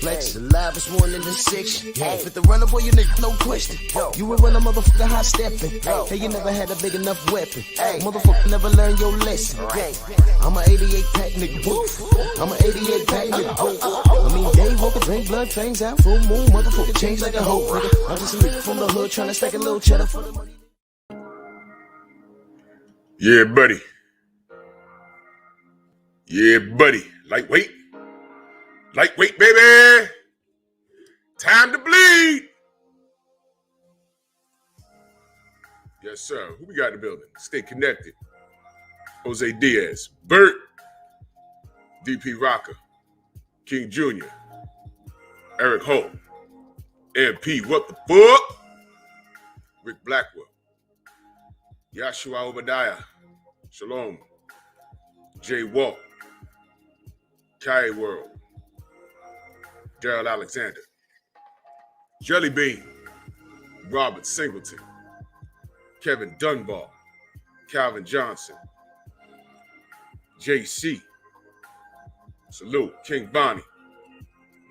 Flex, alive is more than the six. Fit the runner, boy, you nigga, no question. You would run a motherfucker high stepping. Hey, you never had a big enough weapon. Motherfucker never learned your lesson. I'm a 88 pack nigga, I'm a 88 pack nigga, I mean, day walker, drink blood, trains out, full moon, motherfucker change like a hoe, nigga. I'm just a nigga from the hood trying to stack a little cheddar for the money. Yeah, buddy. Yeah, buddy. Lightweight. Lightweight, baby. Time to bleed. Yes, sir. Who we got in the building? Stay connected. Jose Diaz. Bert. DP Rocker. King Jr. Eric Holt. MP. What the fuck? Rick Blackwell. Yashua Obadiah. Shalom. Jay Walt. Kai World. Gerald Alexander. Jelly Bean. Robert Singleton. Kevin Dunbar. Calvin Johnson. JC. Salute. King Bonnie.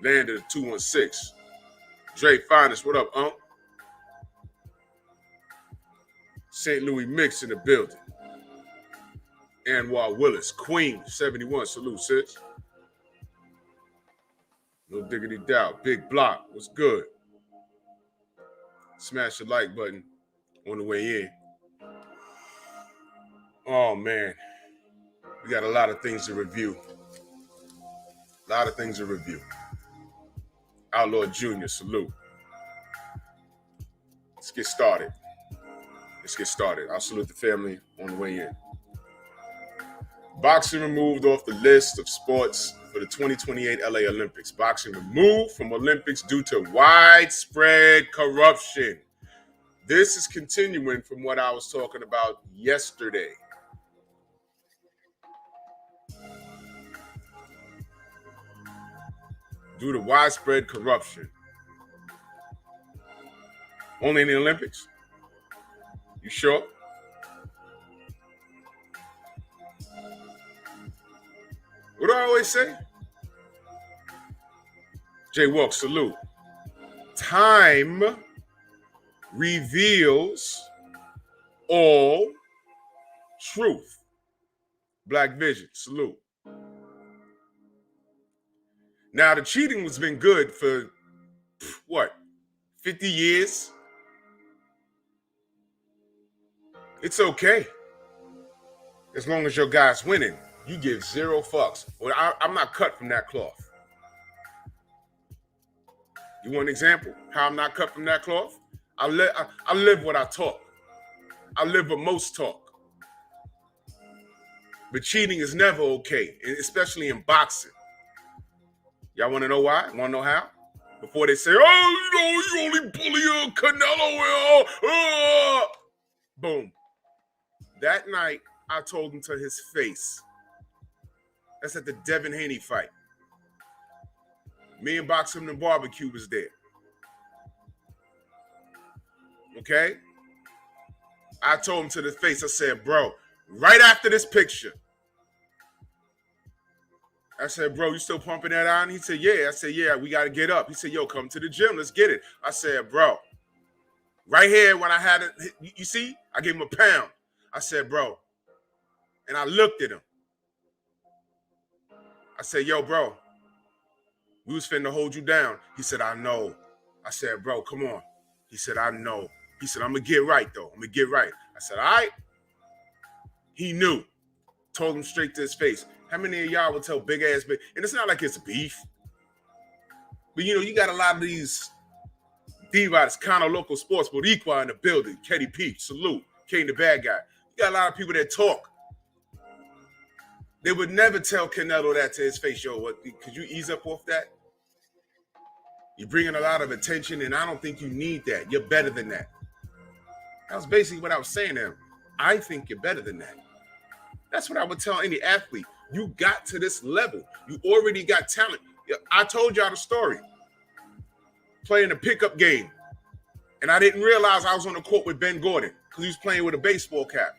Land of the 216. Dre Finest, what up, Unc? St. Louis Mix in the building. Anwar Willis. Queen 71. Salute, sis. No diggity doubt. Big Block. What's good? Smash the like button on the way in. Oh, man. We got a lot of things to review. Outlaw Jr., salute. Let's get started. I'll salute the family on the way in. Boxing removed off the list of sports for the 2028 LA Olympics. Boxing removed from Olympics due to widespread corruption. This is continuing from what I was talking about yesterday. Due to widespread corruption. Only in the Olympics? You sure? What do I always say? Jay Walk, salute. Time reveals all truth. Black Vision, salute. Now, the cheating has been good for, 50 years? It's okay. As long as your guy's winning, you give zero fucks. Well, I'm not cut from that cloth. You want an example how I'm not cut from that cloth? I live what I talk. I live what most talk. But cheating is never okay, especially in boxing. Y'all want to know why? Want to know how? Before they say, oh, you only bully Canelo. Boom. That night, I told him to his face. That's at the Devin Haney fight. Me and Boxing and Barbecue was there. Okay? I told him to the face, I said, bro, right after this picture, I said, bro, you still pumping that on? He said, yeah. I said, yeah, we got to get up. He said, yo, come to the gym. Let's get it. I said, bro, right here when I had it, you see, I gave him a pound. I said, bro, and I looked at him. I said, yo, bro, we was finna hold you down. He said, I know. I said, bro, come on. He said, I know. He said, I'm going to get right, though. I'm going to get right. I said, all right. He knew. Told him straight to his face. How many of y'all would tell big ass big? And it's not like it's beef. But, you know, you got a lot of these divas, kind of local sports, Boricua in the building. Ketty Peach, salute. Kane the bad guy. You got a lot of people that talk. They would never tell Canelo that to his face. Yo, what? Could you ease up off that? You're bringing a lot of attention, and I don't think you need that. You're better than that. That was basically what I was saying to him. I think you're better than that. That's what I would tell any athlete. You got to this level. You already got talent. I told y'all the story. Playing a pickup game. And I didn't realize I was on the court with Ben Gordon because he was playing with a baseball cap.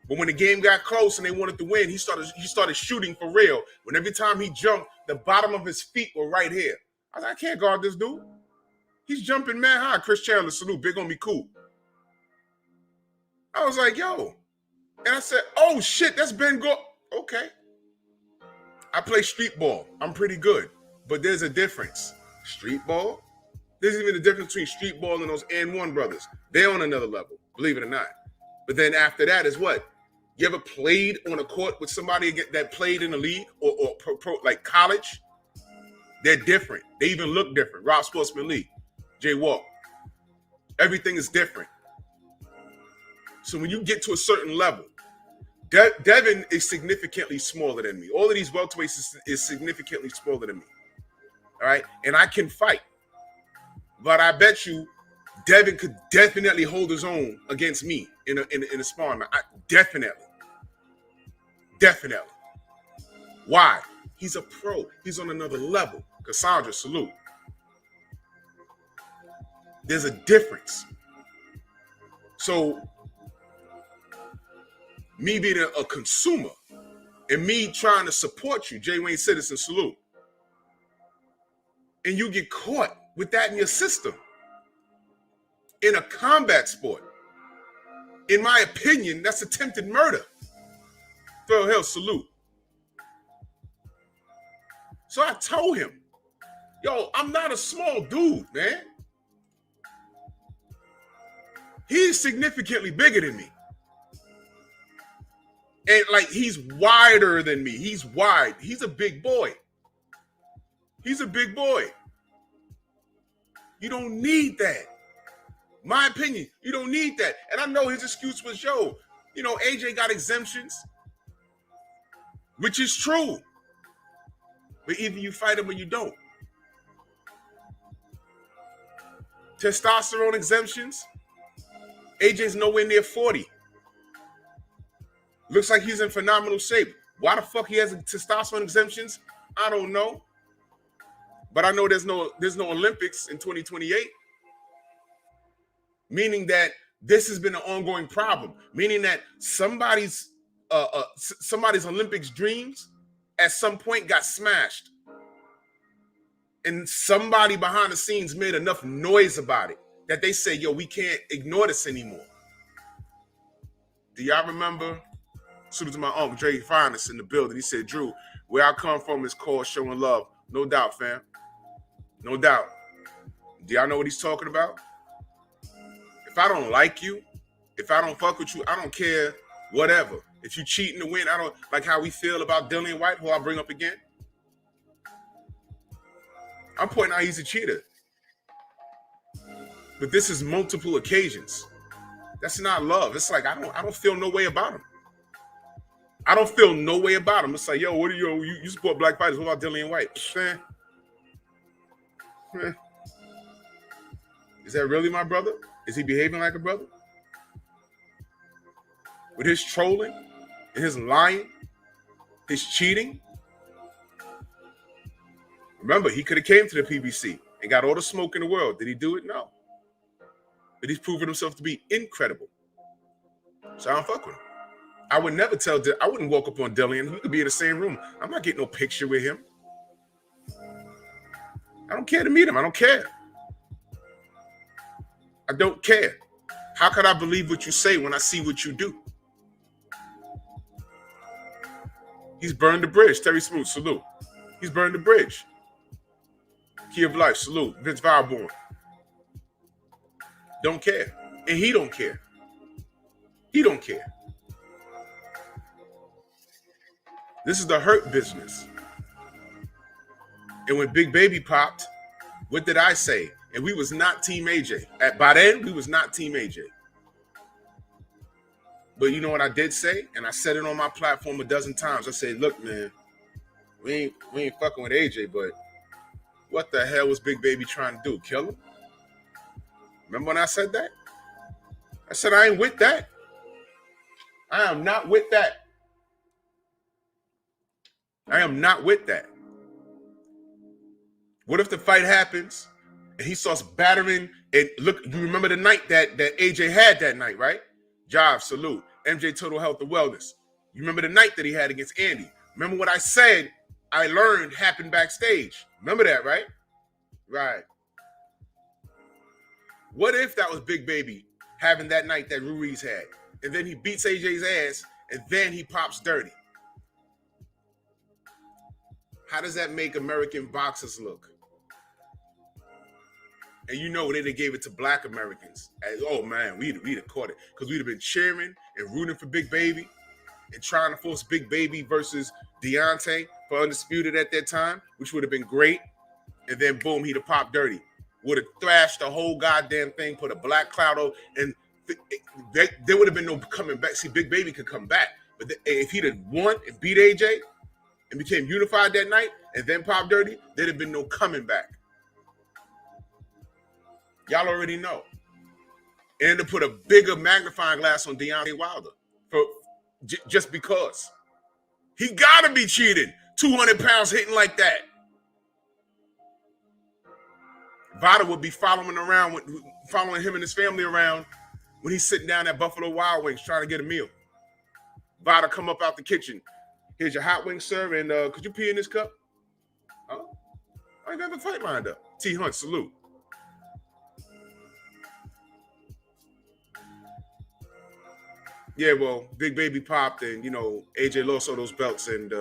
But when the game got close and they wanted to win, he started shooting for real. When every time he jumped, the bottom of his feet were right here. I was like, I can't guard this dude. He's jumping mad high. Chris Chandler, salute, big on me, cool. I was like, yo. And I said, oh, shit, that's Ben Gordon. Okay. I play street ball. I'm pretty good. But there's a difference. Street ball? There's even a difference between street ball and those N1 brothers. They're on another level, believe it or not. But then after that is what? You ever played on a court with somebody that played in the league or pro, like college? They're different. They even look different. Rob Sportsman Lee, Jay Walk. Everything is different. So when you get to a certain level, Devin is significantly smaller than me. All of these welterweights is significantly smaller than me. All right? And I can fight. But I bet you Devin could definitely hold his own against me in a sparring match. Definitely. Why? He's a pro. He's on another level. Cassandra, salute. There's a difference. So, me being a consumer and me trying to support you, J. Wayne Citizen, salute. And you get caught with that in your system. In a combat sport. In my opinion, that's attempted murder. Phil Hill, salute. So I told him, yo, I'm not a small dude, man. He's significantly bigger than me. And like, he's wider than me. He's wide. He's a big boy. You don't need that. My opinion, you don't need that. And I know his excuse was, yo, you know, AJ got exemptions, which is true. But either you fight him or you don't. Testosterone exemptions, AJ's nowhere near 40. Looks like he's in phenomenal shape. Why the fuck he has testosterone exemptions? I don't know. But I know there's no Olympics in 2028. Meaning that this has been an ongoing problem. Meaning that somebody's Olympics dreams at some point got smashed. And somebody behind the scenes made enough noise about it that they say, yo, we can't ignore this anymore. Do y'all remember? Salute to my uncle, Dre Finest, in the building. He said, Drew, where I come from is called showing love. No doubt, fam. No doubt. Do y'all know what he's talking about? If I don't like you, if I don't fuck with you, I don't care, whatever. If you cheating to win, I don't like how we feel about Dillian White, who I'll bring up again. I'm pointing out he's a cheater. But this is multiple occasions. That's not love. It's like I don't feel no way about him. I don't feel no way about him. It's like, yo, what are you support black fighters? What about Dillian White? Is that really my brother? Is he behaving like a brother? With his trolling and his lying, his cheating? Remember, he could have came to the PBC and got all the smoke in the world. Did he do it? No. But he's proven himself to be incredible. So I don't fuck with him. I would never I wouldn't walk up on Dillian. We could be in the same room. I'm not getting no picture with him. I don't care to meet him. I don't care. I don't care. How could I believe what you say when I see what you do? He's burned the bridge. Terry Smooth, salute. He's burned the bridge. Key of Life, salute. Vince Valborn. Don't care. And he don't care. He don't care. This is the hurt business. And when Big Baby popped, what did I say? And we was not Team AJ. By then, we was not Team AJ. But you know what I did say? And I said it on my platform a dozen times. I said, look, man, we ain't fucking with AJ, but What the hell was Big Baby trying to do? Kill him? Remember when I said that? I said I ain't with that. I am not with that. I am not with that. What if the fight happens and he starts battering? And look, you remember the night that AJ had that night, right? Job, salute. MJ Total Health and Wellness. You remember the night that he had against Andy? Remember what I said I learned happened backstage? Remember that, right? Right. What if that was Big Baby having that night that Ruiz had? And then he beats AJ's ass and then he pops dirty. How does that make American boxers look? And you know they gave it to black Americans. And, oh man, we'd have caught it. Because we'd have been cheering and rooting for Big Baby and trying to force Big Baby versus Deontay for Undisputed at that time, which would have been great. And then boom, he'd have popped dirty. Would have thrashed the whole goddamn thing, put a black cloud over, and there would have been no coming back. See, Big Baby could come back. But if he'd have won and beat AJ and became unified that night and then popped dirty, there'd have been no coming back. Y'all already know. And to put a bigger magnifying glass on Deontay Wilder just because. He got to be cheating. 200 pounds hitting like that. Vada would be following him and his family around when he's sitting down at Buffalo Wild Wings trying to get a meal. Vada come up out the kitchen. Here's your hot wings, sir, and could you pee in this cup? Oh, I got the fight lined up. T. Hunt, salute. Yeah, well, Big Baby popped and, AJ lost all those belts and,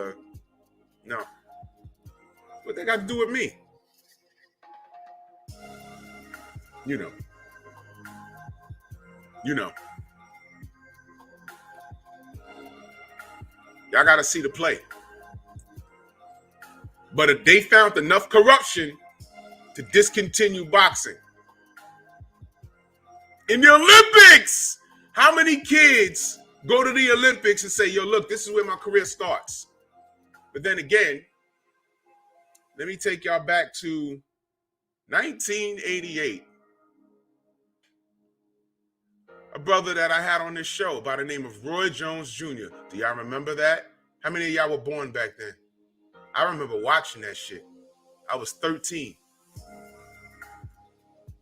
no. What they got to do with me? You know. Y'all got to see the play. But if they found enough corruption to discontinue boxing. In the Olympics, how many kids go to the Olympics and say, yo, look, this is where my career starts? But then again, let me take y'all back to 1988. A brother that I had on this show by the name of Roy Jones Jr. Do y'all remember that? How many of y'all were born back then? I remember watching that shit. I was 13.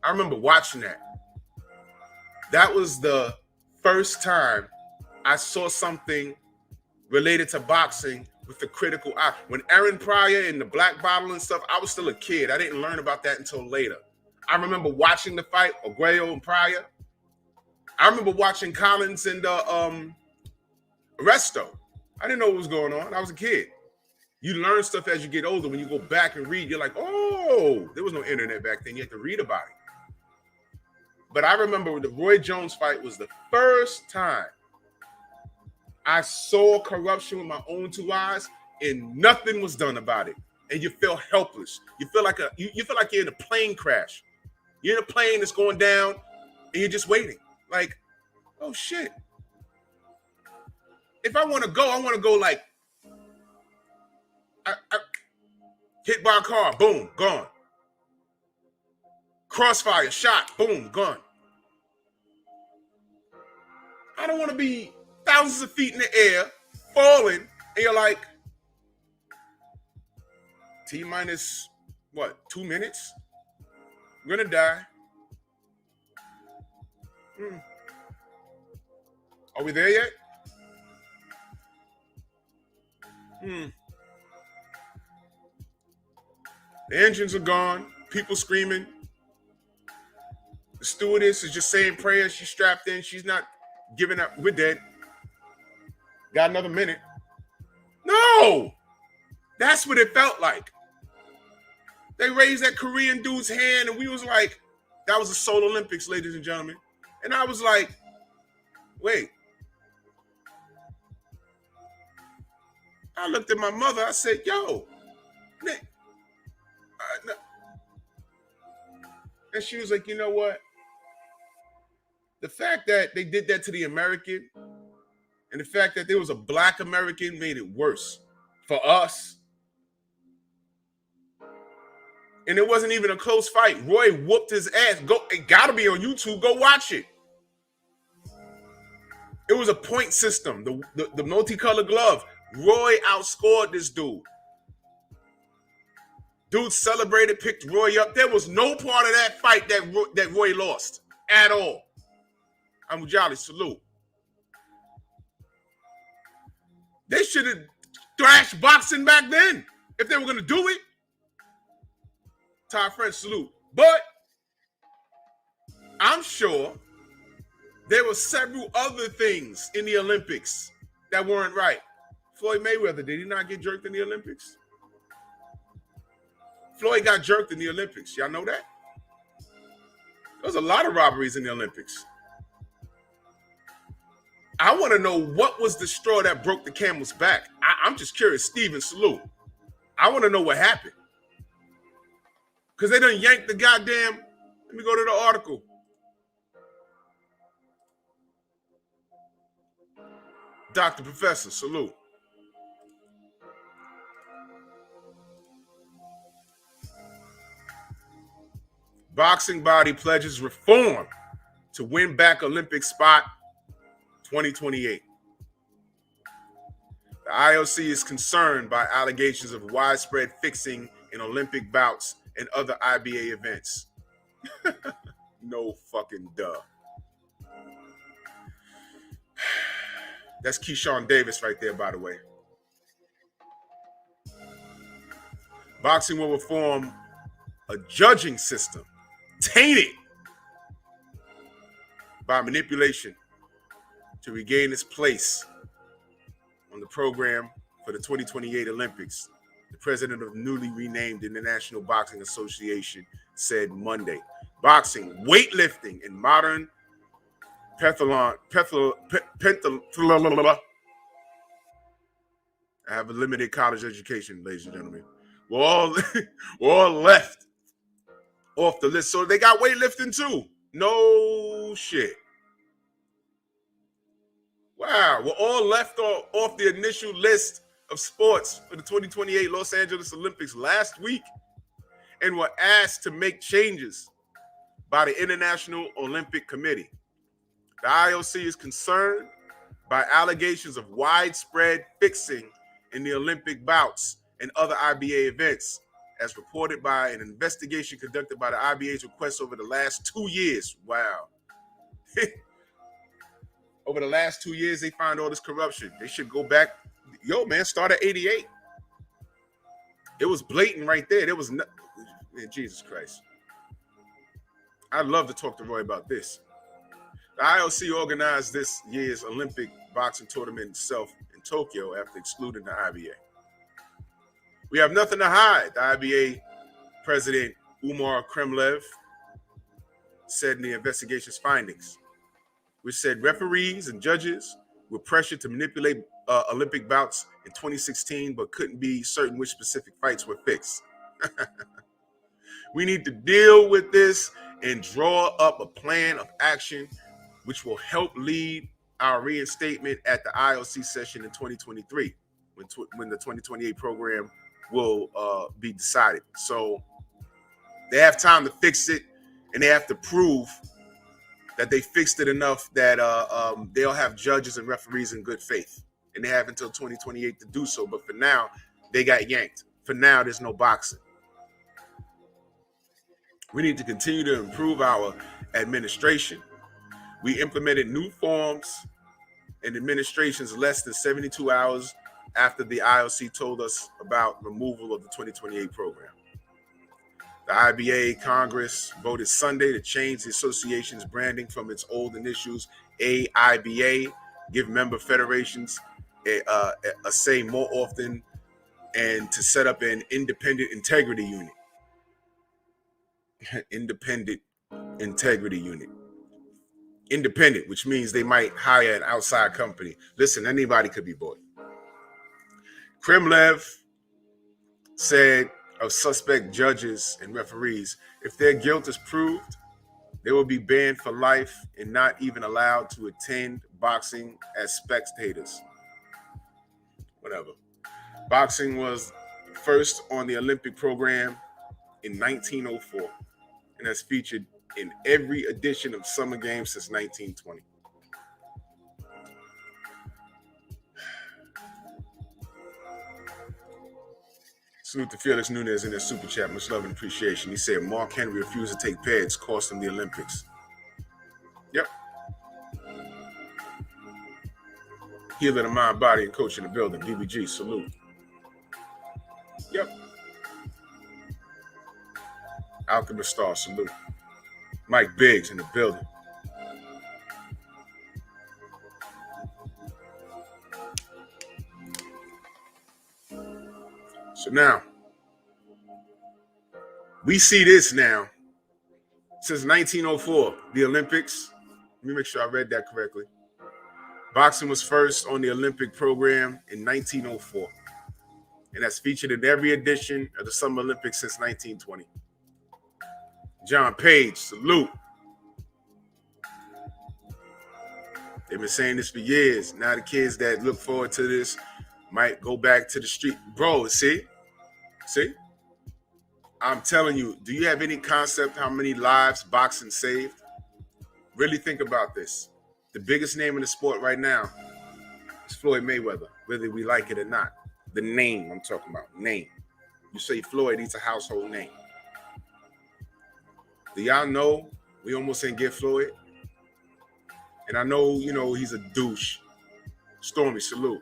I remember watching that. That was the first time I saw something related to boxing with the critical eye. When Aaron Pryor and the black bottle and stuff, I was still a kid. I didn't learn about that until later. I remember watching the fight, Arguello and Pryor. I remember watching Collins and Resto. I didn't know what was going on. I was a kid. You learn stuff as you get older. When you go back and read, you're like, oh, there was no internet back then. You had to read about it. But I remember the Roy Jones fight was the first time I saw corruption with my own two eyes and nothing was done about it. And you feel helpless. You feel like you feel like you're in a plane crash. You're in a plane that's going down and you're just waiting. Like, oh shit. If I want to go like I hit by a car, boom, gone. Crossfire, shot, boom, gone. I don't want to be thousands of feet in the air, falling, and you're like, T-minus, 2 minutes? I'm going to die. Are we there yet? The engines are gone. People screaming. The stewardess is just saying prayers. She's strapped in. She's not giving up. We're dead. Got another minute. No! That's what it felt like. They raised that Korean dude's hand and we was like, that was the Seoul Olympics, ladies and gentlemen. And I was like, wait. I looked at my mother. I said, yo, Nick. No. And she was like, you know what? The fact that they did that to the American and the fact that there was a black American made it worse for us. And it wasn't even a close fight. Roy whooped his ass. It gotta be on YouTube. Go watch it. It was a point system. The multicolored glove. Roy outscored this dude. Dude celebrated, picked Roy up. There was no part of that fight that Roy lost at all. I'm Jolly, salute. They should have thrashed boxing back then if they were going to do it. Ty French, salute. But I'm sure there were several other things in the Olympics that weren't right. Floyd Mayweather, did he not get jerked in the Olympics? Floyd got jerked in the Olympics. Y'all know that? There was a lot of robberies in the Olympics. I want to know what was the straw that broke the camel's back. I'm just curious. Steven, salute. I want to know what happened. Because they done yanked the goddamn... Let me go to the article. Dr. Professor, salute. Boxing body pledges reform to win back Olympic spot 2028. The IOC is concerned by allegations of widespread fixing in Olympic bouts and other IBA events. No fucking duh. That's Keyshawn Davis right there, by the way. Boxing will reform a judging system tainted by manipulation to regain its place on the program for the 2028 Olympics. The president of the newly renamed International Boxing Association said Monday. Boxing, weightlifting, and modern pentathlon. I have a limited college education, ladies and gentlemen. We're all left off the list. So they got weightlifting too. No shit. Wow. We're all left off the initial list of sports for the 2028 Los Angeles Olympics last week and were asked to make changes by the International Olympic Committee. The IOC is concerned by allegations of widespread fixing in the Olympic bouts and other IBA events, as reported by an investigation conducted by the IBA's request over the last 2 years. Wow. Over the last 2 years, they find all this corruption. They should go back. Yo, man, start at 88. It was blatant right there. There was no, man, Jesus Christ. I'd love to talk to Roy about this. The IOC organized this year's Olympic boxing tournament itself in Tokyo after excluding the IBA. We have nothing to hide, the IBA president Umar Kremlev said in the investigation's findings, which said referees and judges were pressured to manipulate Olympic bouts in 2016, but couldn't be certain which specific fights were fixed. We need to deal with this and draw up a plan of action which will help lead our reinstatement at the IOC session in 2023 when the 2028 program will be decided. So they have time to fix it, and they have to prove that they fixed it enough that they'll have judges and referees in good faith. And they have until 2028 to do so. But for now, they got yanked. For now, there's no boxing. We need to continue to improve our administration. We implemented new forms and administrations less than 72 hours after the IOC told us about removal of the 2028 program. The IBA Congress voted Sunday to change the association's branding from its old initials AIBA, give member federations a say more often, and to set up an independent integrity unit. Independent integrity unit. Independent, which means they might hire an outside company. Listen, anybody could be bought. Kremlev said of suspect judges and referees, if their guilt is proved, they will be banned for life and not even allowed to attend boxing as spectators. Whatever. Boxing was first on the Olympic program in 1904, and has featured in every edition of Summer Games since 1920. Salute to Fearless Nunez in their super chat. Much love and appreciation. He said Mark Henry refused to take PEDs, cost him the Olympics. Yep. Healer of mind, body, and coach in the building. DBG, salute. Yep. Alchemist Star, salute. Mike Biggs in the building. So now, we see this now. Since 1904, the Olympics. Let me make sure I read that correctly. Boxing was first on the Olympic program in 1904. And that's featured in every edition of the Summer Olympics since 1920. John Page, salute. They've been saying this for years. Now the kids that look forward to this might go back to the street. Bro, see? I'm telling you, do you have any concept how many lives boxing saved? Really think about this. The biggest name in the sport right now is Floyd Mayweather, whether we like it or not. The name I'm talking about, name. You say Floyd, he's a household name. Do y'all know we almost didn't get Floyd? And I know, he's a douche. Stormy, salute.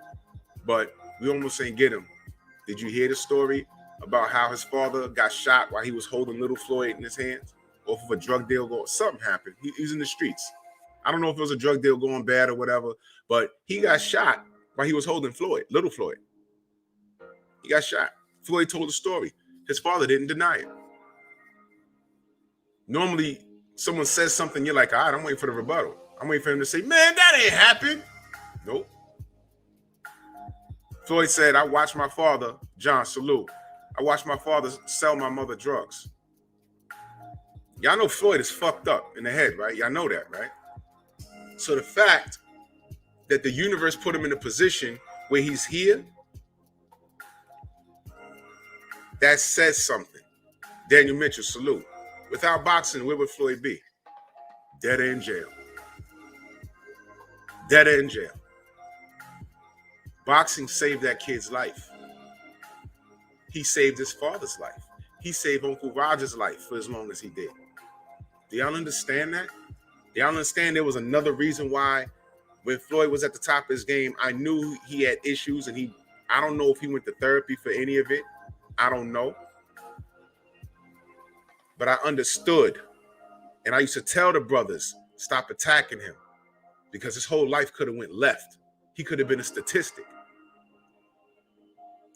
But we almost ain't get him. Did you hear the story about how his father got shot while he was holding little Floyd in his hands? Off of a drug deal something happened. He's in the streets. I don't know if it was a drug deal going bad or whatever, but he got shot while he was holding Floyd, little Floyd. He got shot. Floyd told the story. His father didn't deny it. Normally, someone says something, you're like, all right, I'm waiting for the rebuttal. I'm waiting for him to say, man, that ain't happened. Nope. Floyd said, I watched my father, John, salute. I watched my father sell my mother drugs. Y'all know Floyd is fucked up in the head, right? Y'all know that, right? So the fact that the universe put him in a position where he's here, that says something. Daniel Mitchell, salute. Without boxing, where would Floyd be? Dead in jail. Dead in jail. Boxing saved that kid's life. He saved his father's life. He saved Uncle Roger's life for as long as he did. Do y'all understand that? Do y'all understand there was another reason why when Floyd was at the top of his game, I knew he had issues, and I don't know if he went to therapy for any of it. I don't know. But I understood. And I used to tell the brothers, stop attacking him, because his whole life could have went left. He could have been a statistic.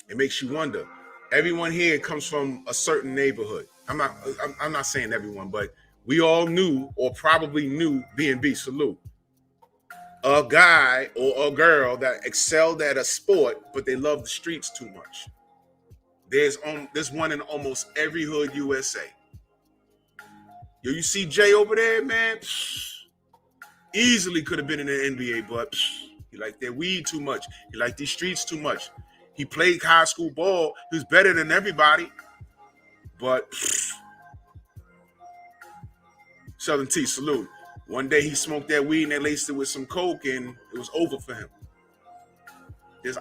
It makes you wonder. Everyone here comes from a certain neighborhood. I'm not saying everyone, but we all knew or probably knew B&B, salute. A guy or a girl that excelled at a sport, but they love the streets too much. There's one in almost every hood USA. Yo, you see Jay over there, man? Easily could have been in the NBA, but he liked that weed too much. He liked these streets too much. He played high school ball. He was better than everybody. But Southern T, salute. One day he smoked that weed and they laced it with some coke, and it was over for him.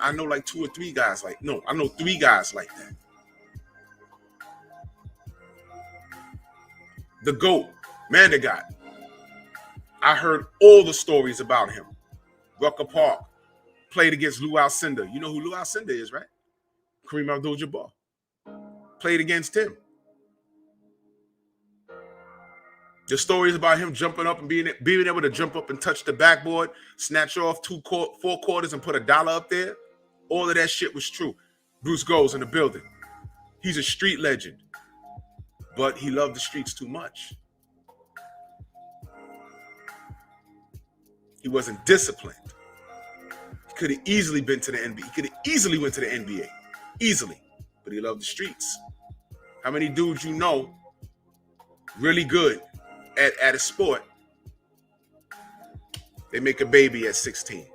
I know like three guys like that. The GOAT, Mandagot. I heard all the stories about him. Rucker Park. Played against Lou Alcindor. You know who Lou Alcindor is, right? Kareem Abdul-Jabbar. Played against him. The stories about him jumping up and being able to jump up and touch the backboard, snatch off 4 quarters and put $1 up there. All of that shit was true. Bruce Goes in the building. He's a street legend, but he loved the streets too much. He wasn't disciplined. He could have easily been to the NBA. He could have easily went to the NBA. Easily. But he loved the streets. How many dudes you know really good at a sport, they make a baby at 16?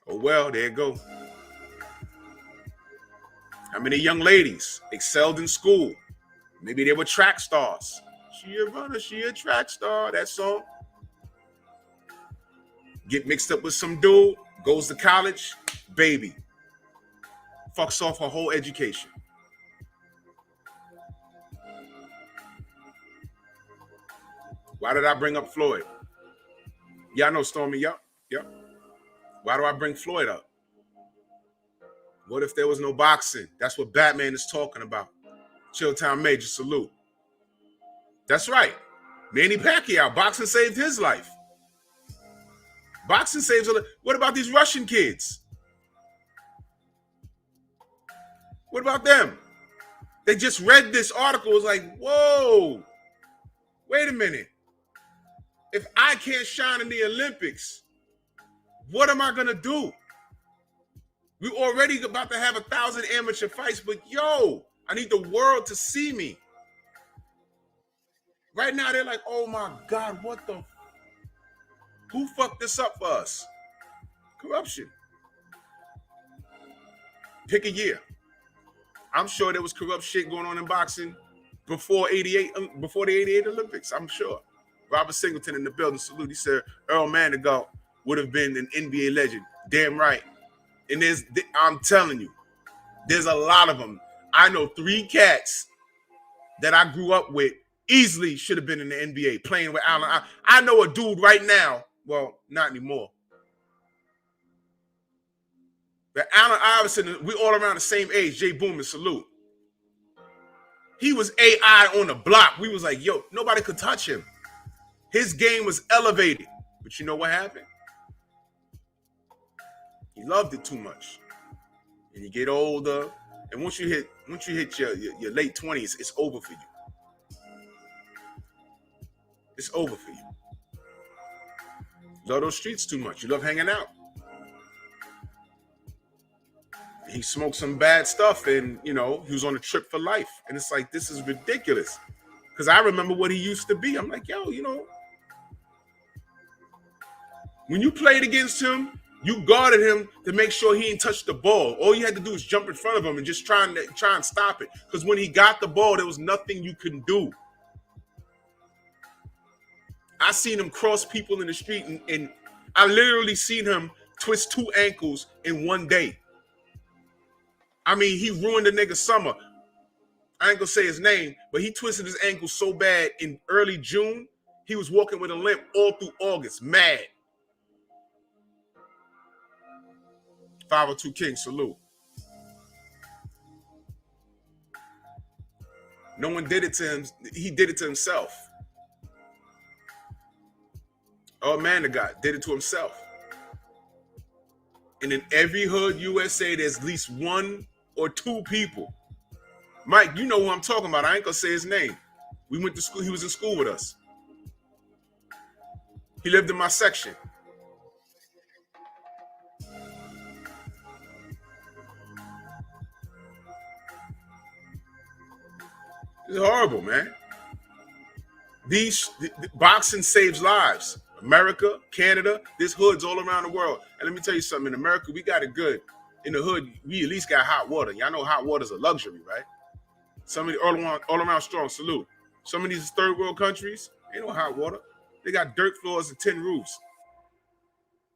Oh, well, there you go. How many young ladies excelled in school, Maybe they were track stars. She a runner, she a track star, that song. Get mixed up with some dude, goes to college, baby. Fucks off her whole education. Why did I bring up Floyd? Yeah, I know, Stormy. Yup. Why do I bring Floyd up? What if there was no boxing? That's what Batman is talking about. Chilltown Major, salute. That's right. Manny Pacquiao, boxing saved his life. Boxing saves a life. What about these Russian kids? What about them? They just read this article. It was like, whoa, wait a minute. If I can't shine in the Olympics, what am I going to do? We're already about to have 1,000 amateur fights, but yo, I need the world to see me. Right now, they're like, oh my God, what the? Who fucked this up for us? Corruption. Pick a year. I'm sure there was corrupt shit going on in boxing before '88, before the '88 Olympics. I'm sure. Robert Singleton in the building, salute. He said Earl Manigault would have been an NBA legend. Damn right. And I'm telling you, there's a lot of them. I know 3 cats that I grew up with easily should have been in the NBA playing with Allen. I know a dude right now. Well, not anymore. But Allen Iverson, we all around the same age. Jay Boomin, salute. He was AI on the block. We was like, yo, nobody could touch him. His game was elevated. But you know what happened? He loved it too much. And you get older. And once you hit your late 20s, it's over for you. It's over for you. You love those streets too much. You love hanging out. He smoked some bad stuff and, he was on a trip for life. And it's like, this is ridiculous. Because I remember what he used to be. I'm like, yo, when you played against him, you guarded him to make sure he didn't touch the ball. All you had to do is jump in front of him and just try and stop it. Because when he got the ball, there was nothing you can do. I seen him cross people in the street, and I literally seen him twist 2 ankles in one day. I mean, he ruined the nigga's summer. I ain't gonna say his name, but he twisted his ankle so bad in early June, he was walking with a limp all through August, mad. 502 King, salute. No one did it to him. He did it to himself. Oh, man, the guy did it to himself. And in every hood USA, there's at least 1 or 2 people. Mike, you know who I'm talking about. I ain't gonna say his name. We went to school. He was in school with us. He lived in my section. It's horrible, man. The boxing saves lives. America, Canada, there's hoods all around the world. And let me tell you something. In America, we got it good. In the hood, we at least got hot water. Y'all know hot water is a luxury, right? Some of the all around strong, salute. Some of these third world countries, ain't no hot water. They got dirt floors and tin roofs.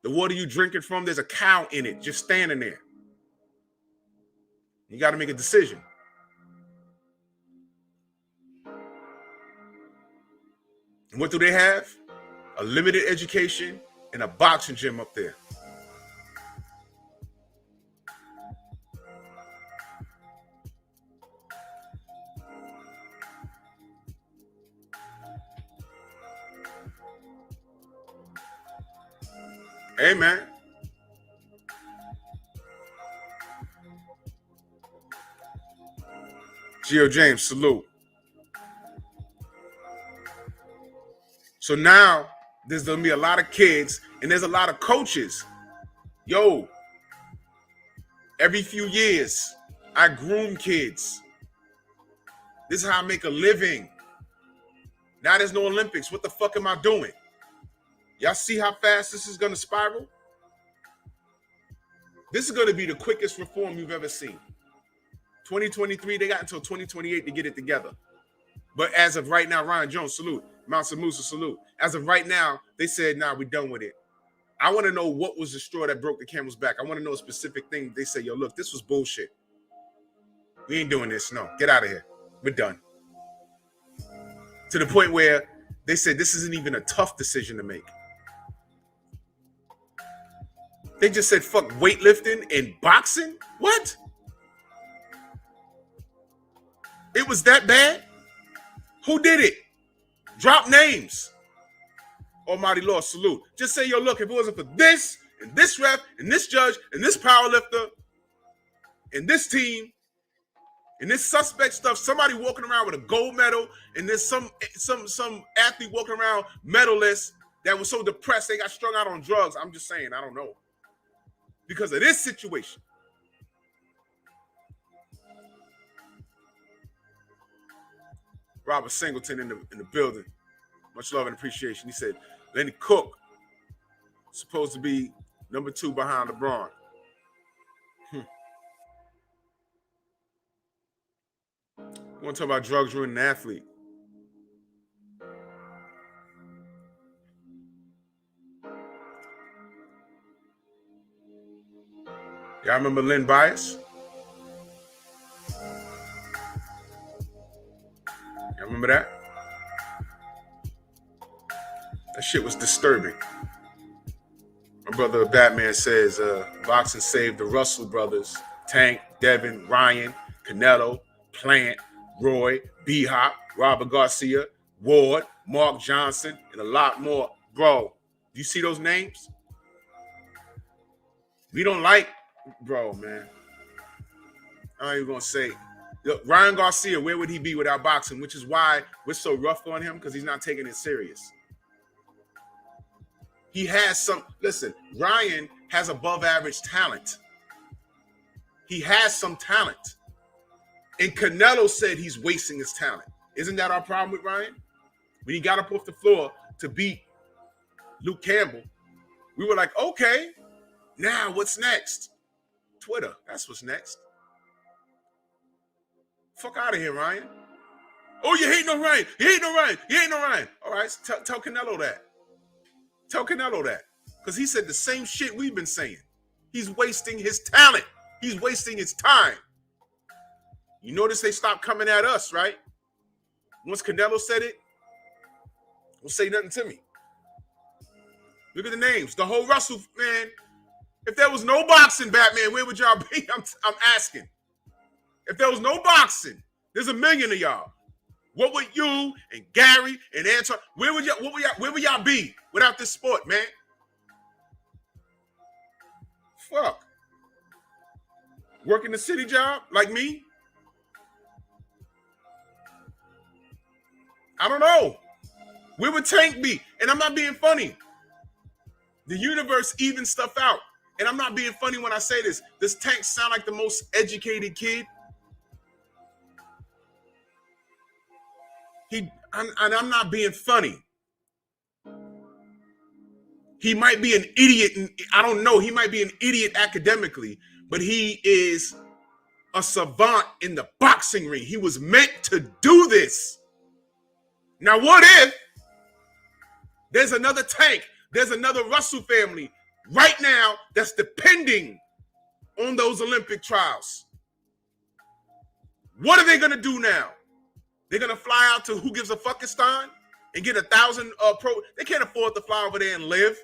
The water you drinking from, there's a cow in it just standing there. You got to make a decision. And what do they have? A limited education and a boxing gym up there. Hey, man. Geo James, salute. So now there's going to be a lot of kids and there's a lot of coaches. Yo, every few years, I groom kids. This is how I make a living. Now there's no Olympics. What the fuck am I doing? Y'all see how fast this is going to spiral? This is going to be the quickest reform you've ever seen. 2023, they got until 2028 to get it together. But as of right now, Ryan Jones, salute. Mount Musa, salute. As of right now, they said, nah, we're done with it. I want to know what was the straw that broke the camel's back. I want to know a specific thing. They say, yo, look, this was bullshit. We ain't doing this. No, get out of here. We're done. To the point where they said this isn't even a tough decision to make. They just said, fuck weightlifting and boxing? What? It was that bad? Who did it? Drop names. Almighty Lord, salute. Just say, yo, look, if it wasn't for this, and this ref, and this judge, and this powerlifter, and this team, and this suspect stuff, somebody walking around with a gold medal, and there's some athlete walking around medalist that was so depressed they got strung out on drugs. I'm just saying, I don't know. Because of this situation. Robert Singleton in the building. Much love and appreciation. He said, Lenny Cook, supposed to be number 2 behind LeBron. We want to talk about drugs ruining an athlete. Y'all remember Lynn Bias? Y'all remember that? That shit was disturbing. My brother Batman says boxing saved the Russell brothers, Tank, Devin, Ryan, Canelo, Plant, Roy, B-Hop, Robert Garcia, Ward, Mark Johnson, and a lot more. Bro, do you see those names? We don't like, bro, man. I ain't even gonna say. Look, Ryan Garcia, where would he be without boxing? Which is why we're so rough on him, because he's not taking it serious. He has some, listen, Ryan has above average talent. He has some talent. And Canelo said he's wasting his talent. Isn't that our problem with Ryan? When he got up off the floor to beat Luke Campbell, we were like, okay, now what's next? Twitter, that's what's next. Fuck out of here, Ryan. Oh, you hating on Ryan. You hating on Ryan. You hating on Ryan. All right, tell Canelo that. Tell Canelo that. Because he said the same shit we've been saying. He's wasting his talent. He's wasting his time. You notice they stopped coming at us, right? Once Canelo said it, don't say nothing to me. Look at the names. The whole Russell, man. If there was no boxing, Batman, where would y'all be? I'm asking. If there was no boxing, there's a million of y'all. What would you and Gary and Anton, where would y'all be without this sport, man? Fuck. Working the city job like me? I don't know. Where would Tank be? And I'm not being funny. The universe evens stuff out. And I'm not being funny when I say this. Does Tank sound like the most educated kid? I'm not being funny. He might be an idiot. I don't know. He might be an idiot academically, but he is a savant in the boxing ring. He was meant to do this. Now, what if there's another Tank, there's another Russell family right now that's depending on those Olympic trials? What are they going to do now? They're going to fly out to Who Gives a Fuckistan and get 1,000 pro. They can't afford to fly over there and live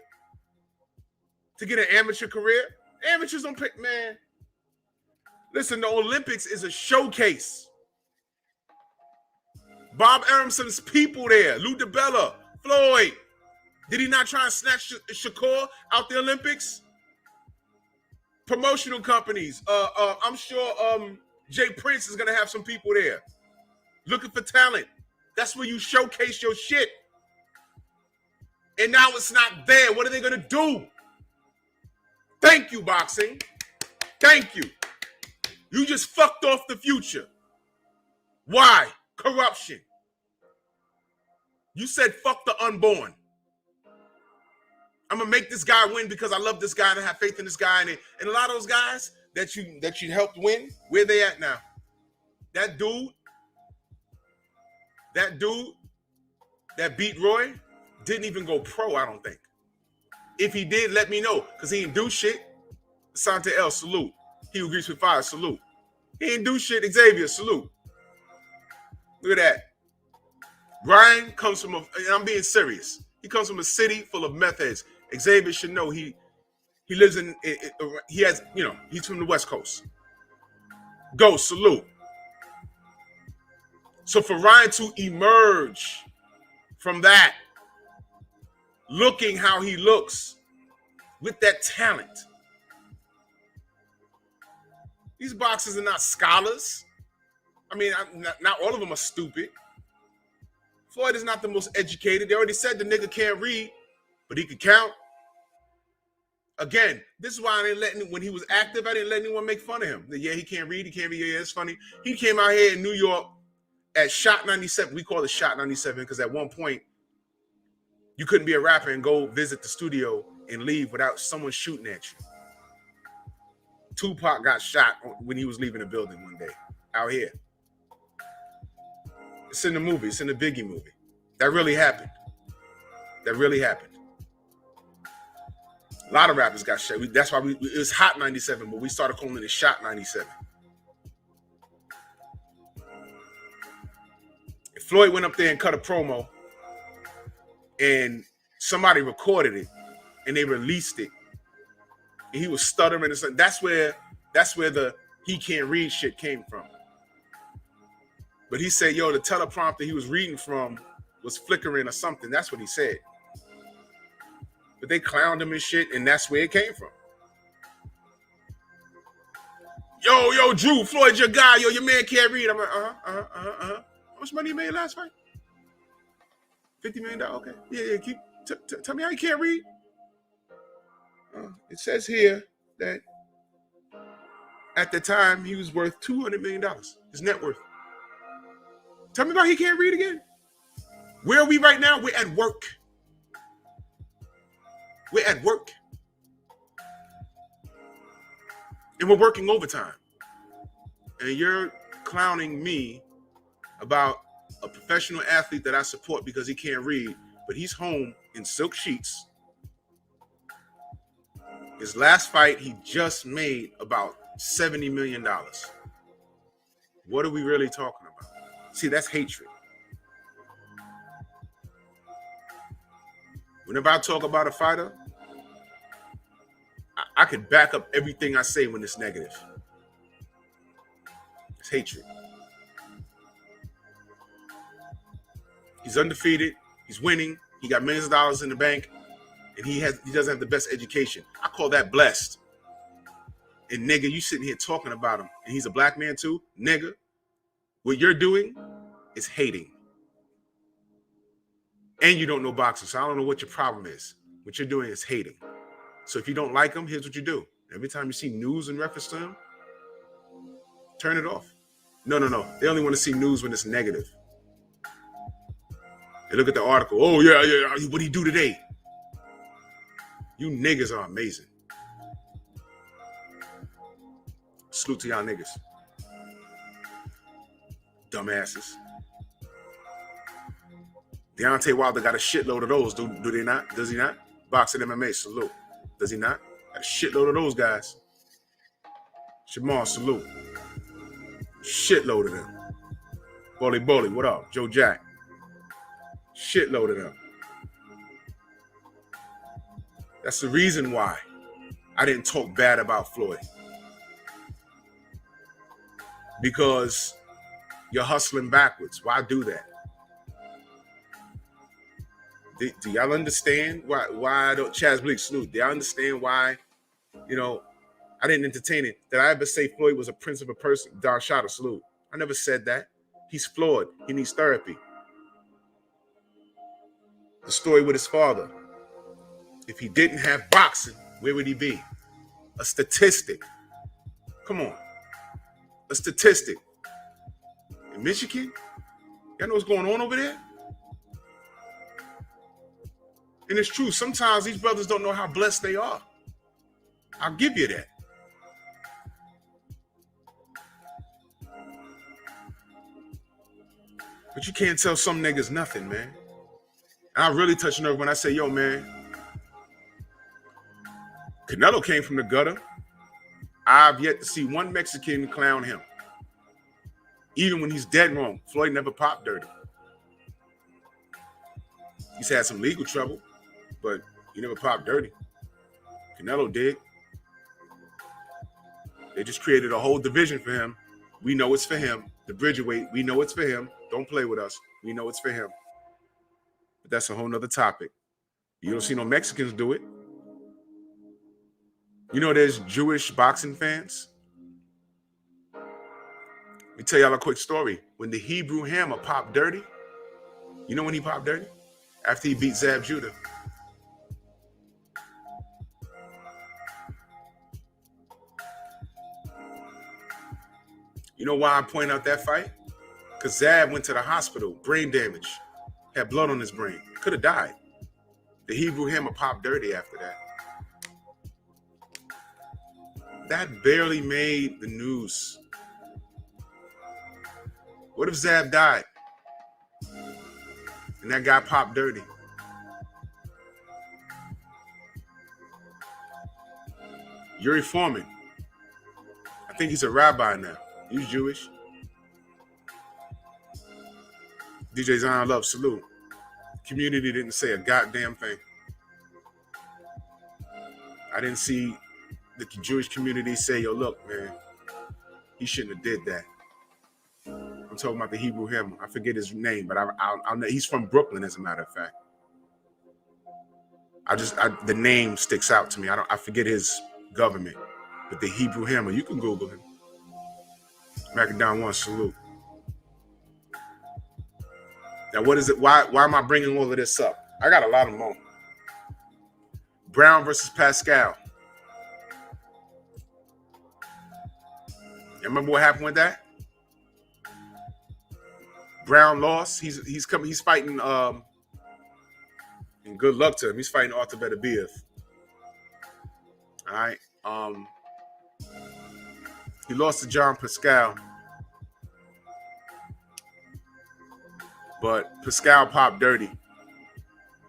to get an amateur career. Amateurs don't pick, man. Listen, the Olympics is a showcase. Bob Arumson's people there, Lou DiBella, Floyd. Did he not try and snatch Shakur out the Olympics? Promotional companies. I'm sure Jay Prince is going to have some people there. Looking for talent. That's where you showcase your shit. And now it's not there. What are they going to do? Thank you, boxing. Thank you. You just fucked off the future. Why? Corruption. You said fuck the unborn. I'm going to make this guy win because I love this guy and I have faith in this guy. And a lot of those guys that you helped win, where they at now? That dude that dude that beat Roy didn't even go pro, I don't think. If he did, let me know, because he didn't do shit. Asante L, salute. He who greets with fire, salute. He didn't do shit. Xavier, salute. Look at that. Ryan comes from and I'm being serious. He comes from a city full of meth heads. Xavier should know he lives he has, he's from the West Coast. Go, salute. So for Ryan to emerge from that, looking how he looks, with that talent, these boxers are not scholars. I mean, not all of them are stupid. Floyd is not the most educated. They already said the nigga can't read, but he could count. Again, this is why I didn't let when he was active, I didn't let anyone make fun of him. Yeah, he can't read, yeah, it's funny. He came out here in New York at Shot 97. We call it Shot 97 because at one point, you couldn't be a rapper and go visit the studio and leave without someone shooting at you. Tupac got shot when he was leaving the building one day out here. It's in the movie. It's in the Biggie movie. That really happened. That really happened. A lot of rappers got shot. That's why it was Hot 97, but we started calling it Shot 97. If Floyd went up there and cut a promo and somebody recorded it and they released it and he was stuttering and stuff, that's where the he can't read shit came from. But he said, the teleprompter he was reading from was flickering or something. That's what he said. But they clowned him and shit, and that's where it came from. Yo, Drew, Floyd, your guy, your man can't read. I'm like, How much money you made last fight? $50 million? Okay. Yeah, tell me how you can't read. It says here that at the time he was worth $200 million, his net worth. Tell me about he can't read again. Where are we right now? We're at work. We're at work. And we're working overtime. And you're clowning me about a professional athlete that I support because he can't read, but he's home in silk sheets. His last fight, he just made about $70 million. What are we really talking about? See, that's hatred. Whenever I talk about a fighter, I could back up everything I say when it's negative. It's hatred. He's undefeated. He's winning. He got millions of dollars in the bank, and he doesn't have the best education. I call that blessed. And nigga, you sitting here talking about him, and he's a black man too, nigga. What you're doing is hating. And you don't know boxing, so I don't know what your problem is. What you're doing is hating. So if you don't like him, here's what you do. Every time you see news in reference to him, turn it off. No. They only want to see news when it's negative. They look at the article. Oh, yeah. What'd he do today? You niggas are amazing. Salute to y'all niggas. Dumbasses. Deontay Wilder got a shitload of those, do they not? Does he not? Boxing MMA, salute. Does he not? Got a shitload of those guys. Shamar, salute. Shitload of them. Bully, what up? Joe Jack. Shitload of them. That's the reason why I didn't talk bad about Floyd. Because you're hustling backwards. Why do that? Do y'all understand why I don't Chaz Bleak salute? Do y'all understand why, I didn't entertain it? Did I ever say Floyd was a prince of a person? Don Shada, salute. I never said that. He's flawed. He needs therapy. The story with his father. If he didn't have boxing, where would he be? A statistic. Come on. A statistic. In Michigan? Y'all know what's going on over there? And it's true. Sometimes these brothers don't know how blessed they are. I'll give you that. But you can't tell some niggas nothing, man. And I really touch a nerve when I say, yo, man, Canelo came from the gutter. I've yet to see one Mexican clown him. Even when he's dead wrong, Floyd never popped dirty. He's had some legal trouble, but he never popped dirty. Canelo did. They just created a whole division for him. We know it's for him. The Bridgerweight, we know it's for him. Don't play with us. We know it's for him. But that's a whole nother topic. You don't see no Mexicans do it. You know there's Jewish boxing fans? Let me tell y'all a quick story. When the Hebrew Hammer popped dirty, you know when he popped dirty? After he beat Zab Judah. You know why I point out that fight? Because Zab went to the hospital, brain damage, had blood on his brain, could have died. The Hebrew Hammer popped dirty after that. That barely made the news. What if Zab died? And that guy popped dirty. Yuri Foreman. I think he's a rabbi now. He's Jewish. DJ Zion Love, salute. Community didn't say a goddamn thing. I didn't see the Jewish community say, yo, look, man, he shouldn't have did that. I'm talking about the Hebrew Hammer. I forget his name, but I'll know. He's from Brooklyn, as a matter of fact. The name sticks out to me. I forget his government, but the Hebrew Hammer. You can Google him. Macadon one, salute. Now, what is it? Why am I bringing all of this up? I got a lot of more. Brown versus Pascal. You remember what happened with that? Brown lost. He's fighting. And good luck to him. He's fighting Arthur Beterbiev. All right. He lost to John Pascal, but Pascal popped dirty.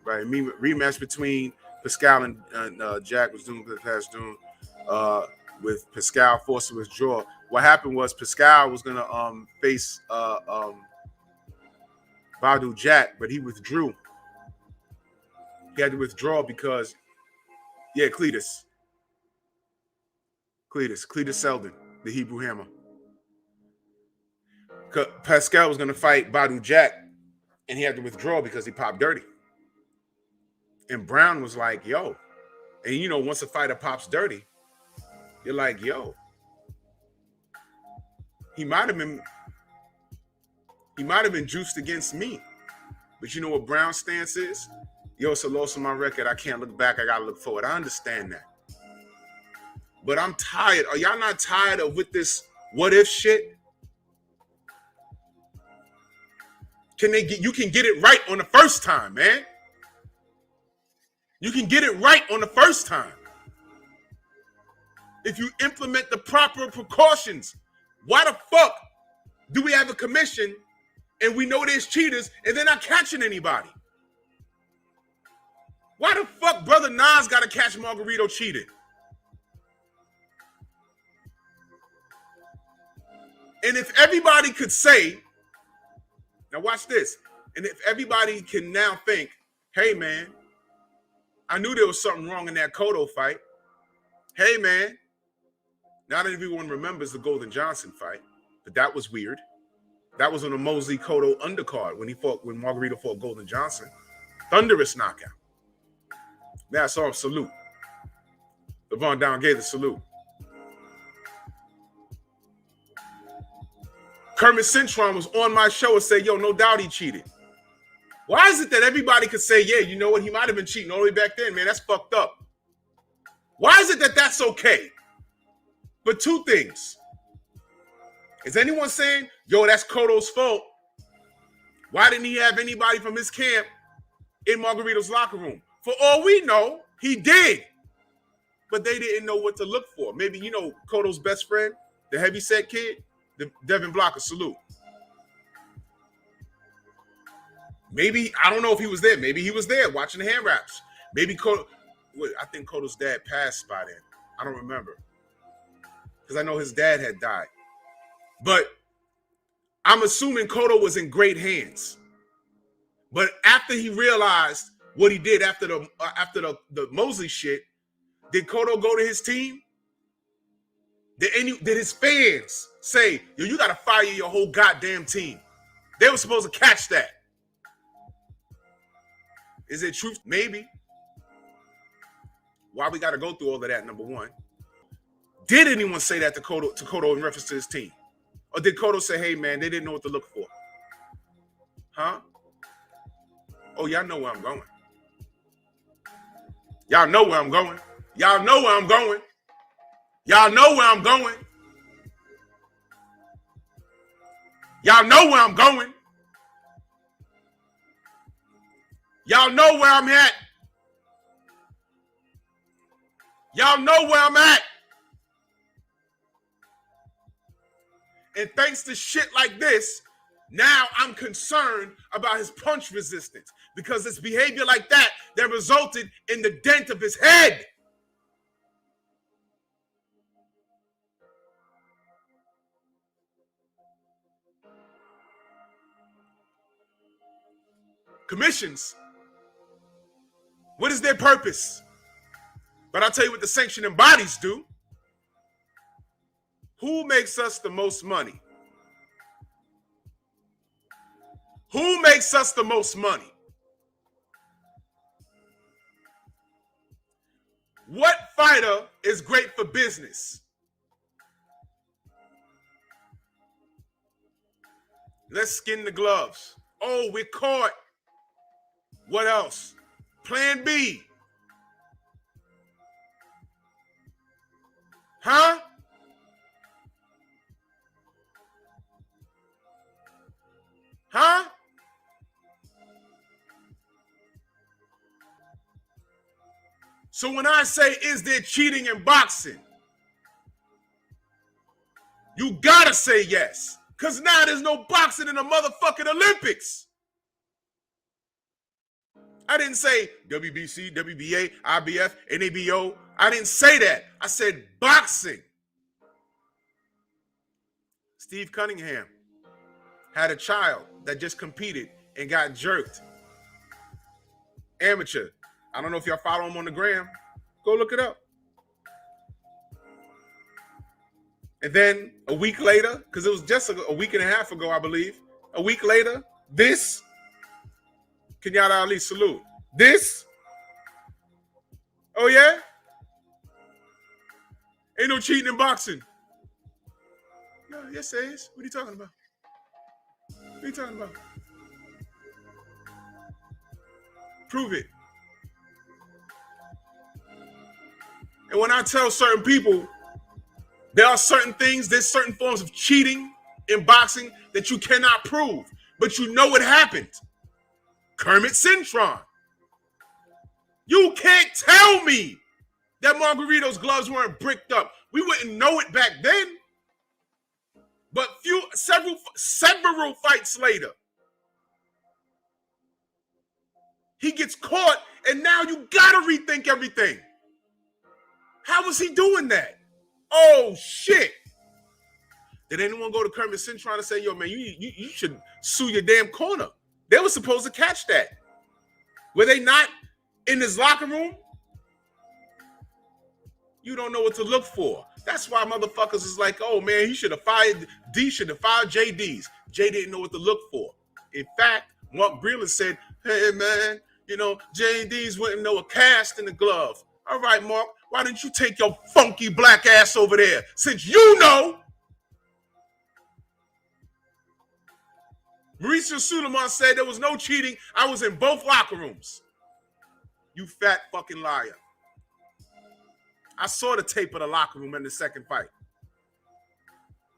Right. Rematch between Pascal and Jack was doing the past doing with Pascal forced to withdraw. What happened was Pascal was gonna face Badu Jack, but he withdrew. He had to withdraw because, Cletus Selden, the Hebrew Hammer. Pascal was going to fight Badu Jack, and he had to withdraw because he popped dirty. And Brown was like, yo. And you know, once a fighter pops dirty, you're like, yo. He might have been juiced against me. But you know what Brown's stance is? Yo, it's a loss on my record. I can't look back. I got to look forward. I understand that. But I'm tired. Are y'all not tired of with this what if shit? You can get it right on the first time, man. You can get it right on the first time. If you implement the proper precautions. Why the fuck do we have a commission and we know there's cheaters and they're not catching anybody? Why the fuck Brother Nas got to catch Margarito cheating? And if everybody could say, now watch this, and if everybody can now think, hey man, I knew there was something wrong in that Cotto fight. Hey man, not everyone remembers the Golden Johnson fight, but that was weird. That was on the Mosley Cotto undercard when Margarito fought Golden Johnson. Thunderous knockout. Man, I saw him salute. LeVon Down gave the salute. Kermit Cintron was on my show and said, yo, no doubt he cheated. Why is it that everybody could say, yeah, you know what, he might have been cheating all the way back then, man, that's fucked up. Why is it that that's okay? But two things. Is anyone saying, yo, that's Cotto's fault? Why didn't he have anybody from his camp in Margarito's locker room? For all we know, he did. But they didn't know what to look for. Maybe, you know, Cotto's best friend, the heavyset kid, the Devin Blocker, salute. Maybe, I don't know if he was there. Maybe he was there watching the hand wraps. Maybe Cotto, I think Cotto's dad passed by then. I don't remember. Because I know his dad had died. But I'm assuming Cotto was in great hands. But after he realized what he did after the Mosley shit, did Cotto go to his team? Did his fans say, yo, you got to fire your whole goddamn team? They were supposed to catch that. Is it truth? Maybe. Why we got to go through all of that, number one? Did anyone say that to Cotto in reference to his team? Or did Cotto say, hey, man, they didn't know what to look for? Huh? Oh, y'all know where I'm going. Y'all know where I'm going. Y'all know where I'm going. Y'all know where I'm going. Y'all know where I'm going. Y'all know where I'm at. Y'all know where I'm at. And thanks to shit like this, now I'm concerned about his punch resistance because it's behavior like that resulted in the dent of his head. Commissions, what is their purpose? But I'll tell you what the sanctioning bodies do. Who makes us the most money? Who makes us the most money? What fighter is great for business? Let's skin the gloves. Oh, we're caught. What else? Plan B. Huh? Huh? So when I say, is there cheating in boxing? You gotta say yes. Because now there's no boxing in the motherfucking Olympics. I didn't say WBC, WBA, IBF, NABO. I didn't say that. I said boxing. Steve Cunningham had a child that just competed and got jerked. Amateur. I don't know if y'all follow him on the gram. Go look it up. And then a week later, because it was just a week and a half ago, I believe. A week later, this. Kenyatta Ali, salute. This. Oh, yeah? Ain't no cheating in boxing. No, yes, there is. What are you talking about? What are you talking about? Prove it. And when I tell certain people, there are certain things, there's certain forms of cheating in boxing that you cannot prove, but you know it happened. Kermit Cintron. You can't tell me that Margarito's gloves weren't bricked up. We wouldn't know it back then. But several fights later, he gets caught, and now you gotta rethink everything. How was he doing that? Oh shit! Did anyone go to Kermit Cintron and say, "Yo, man, you should sue your damn corner"? They were supposed to catch that. Were they not in his locker room? You don't know what to look for. That's why motherfuckers is like, oh man, he should have fired D, should have fired JD's. Jay didn't know what to look for. In fact, Mark Breland said, hey man, JD's wouldn't know a cast in the glove. All right, Mark, why didn't you take your funky black ass over there? Since you know. Mauricio Suleiman said there was no cheating. I was in both locker rooms. You fat fucking liar. I saw the tape of the locker room in the second fight.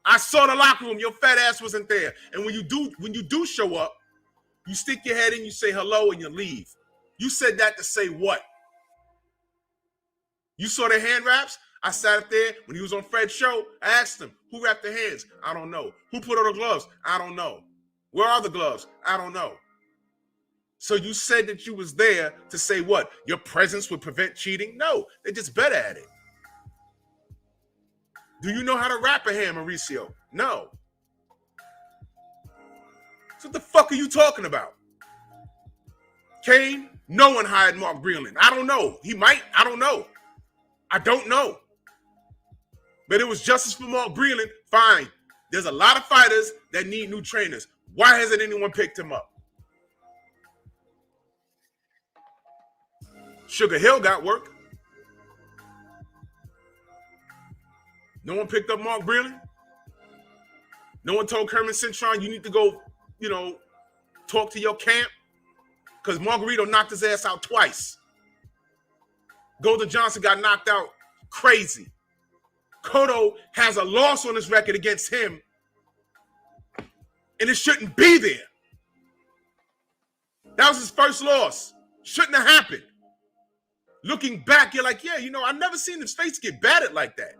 I saw the locker room. Your fat ass wasn't there. And when you do show up, you stick your head in, you say hello, and you leave. You said that to say what? You saw the hand wraps? I sat up there when he was on Fred's show. I asked him, who wrapped the hands? I don't know. Who put on the gloves? I don't know. Where are the gloves? I don't know. So you said that you was there to say what? Your presence would prevent cheating? No, they're just better at it. Do you know how to rap a hand, Mauricio? No. So what the fuck are you talking about? Kane, no one hired Mark Breland. I don't know. He might. I don't know. I don't know. But it was justice for Mark Breland. Fine. There's a lot of fighters that need new trainers. Why hasn't anyone picked him up? Sugar Hill got work. No one picked up Mark Breland. No one told Kermit Cintron, you need to go, talk to your camp. Because Margarito knocked his ass out twice. Golden Johnson got knocked out crazy. Cotto has a loss on his record against him. And it shouldn't be there. That was his first loss. Shouldn't have happened. Looking back, you're like, yeah, I've never seen his face get battered like that.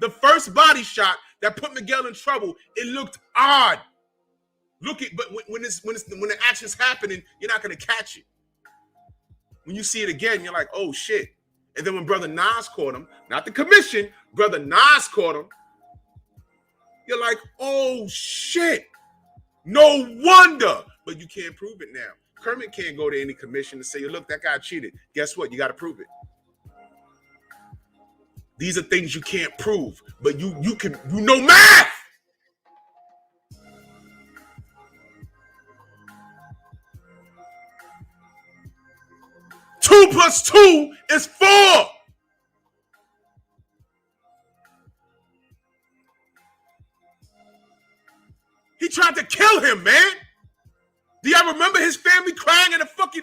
The first body shot that put Miguel in trouble, it looked odd. But when the action's happening, you're not gonna catch it. When you see it again, you're like, oh shit. And then when Brother Nas caught him, not the commission, Brother Nas caught him, you're like, oh shit. No wonder. But you can't prove it now. Kermit can't go to any commission and say, look, that guy cheated. Guess what? You got to prove it. These are things you can't prove, but you know math. Two plus two is 4. He tried to kill him, man. Do y'all remember his family crying in a fucking...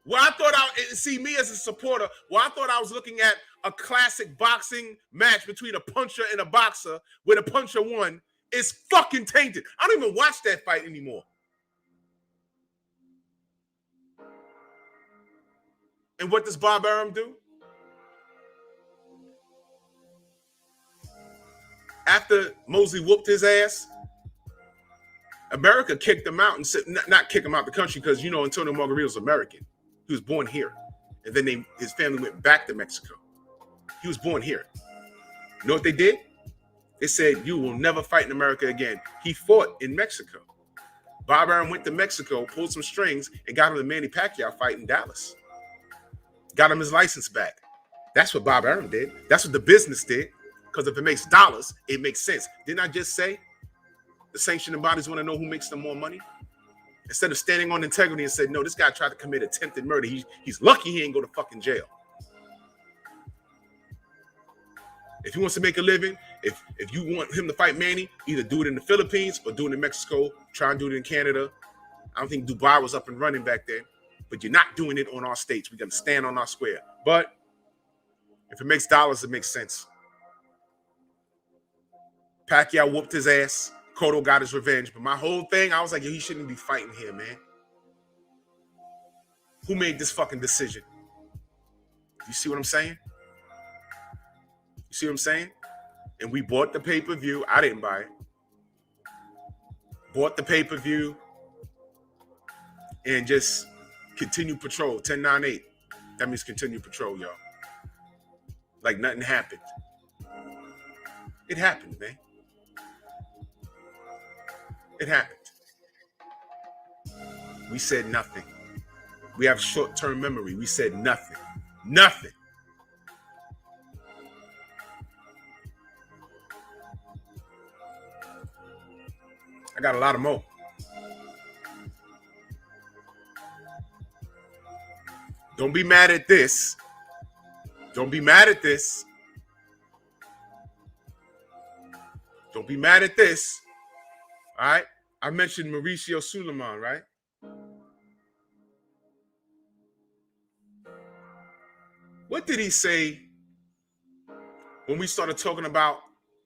Well, I thought me as a supporter, I thought I was looking at a classic boxing match between a puncher and a boxer where the puncher won. It's fucking tainted. I don't even watch that fight anymore. And what does Bob Arum do? After Mosley whooped his ass, America kicked him out and said, not kick him out the country because, Antonio Margarito's American. He was born here. And then his family went back to Mexico. He was born here. You know what they did? They said, you will never fight in America again. He fought in Mexico. Bob Arum went to Mexico, pulled some strings, and got him the Manny Pacquiao fight in Dallas. Got him his license back. That's what Bob Arum did. That's what the business did. Because if it makes dollars, it makes sense. Didn't I just say the sanctioning bodies want to know who makes them more money? Instead of standing on integrity and said, no, this guy tried to commit attempted murder. He's lucky he ain't go to fucking jail. If he wants to make a living, if you want him to fight Manny, either do it in the Philippines or do it in Mexico. Try and do it in Canada. I don't think Dubai was up and running back then. But you're not doing it on our states. We got to stand on our square. But if it makes dollars, it makes sense. Pacquiao whooped his ass. Cotto got his revenge. But my whole thing, I was like, yo, he shouldn't be fighting here, man. Who made this fucking decision? You see what I'm saying? You see what I'm saying? And we bought the pay-per-view. I didn't buy it. Bought the pay-per-view and just continue patrol. 10-9-8. That means continue patrol, y'all. Like nothing happened. It happened, man. It happened. We said nothing. We have short-term memory. We said nothing. Nothing. I got a lot of more. Don't be mad at this. Don't be mad at this. Don't be mad at this. All right? I mentioned Mauricio Suleiman, right? What did he say when we started talking about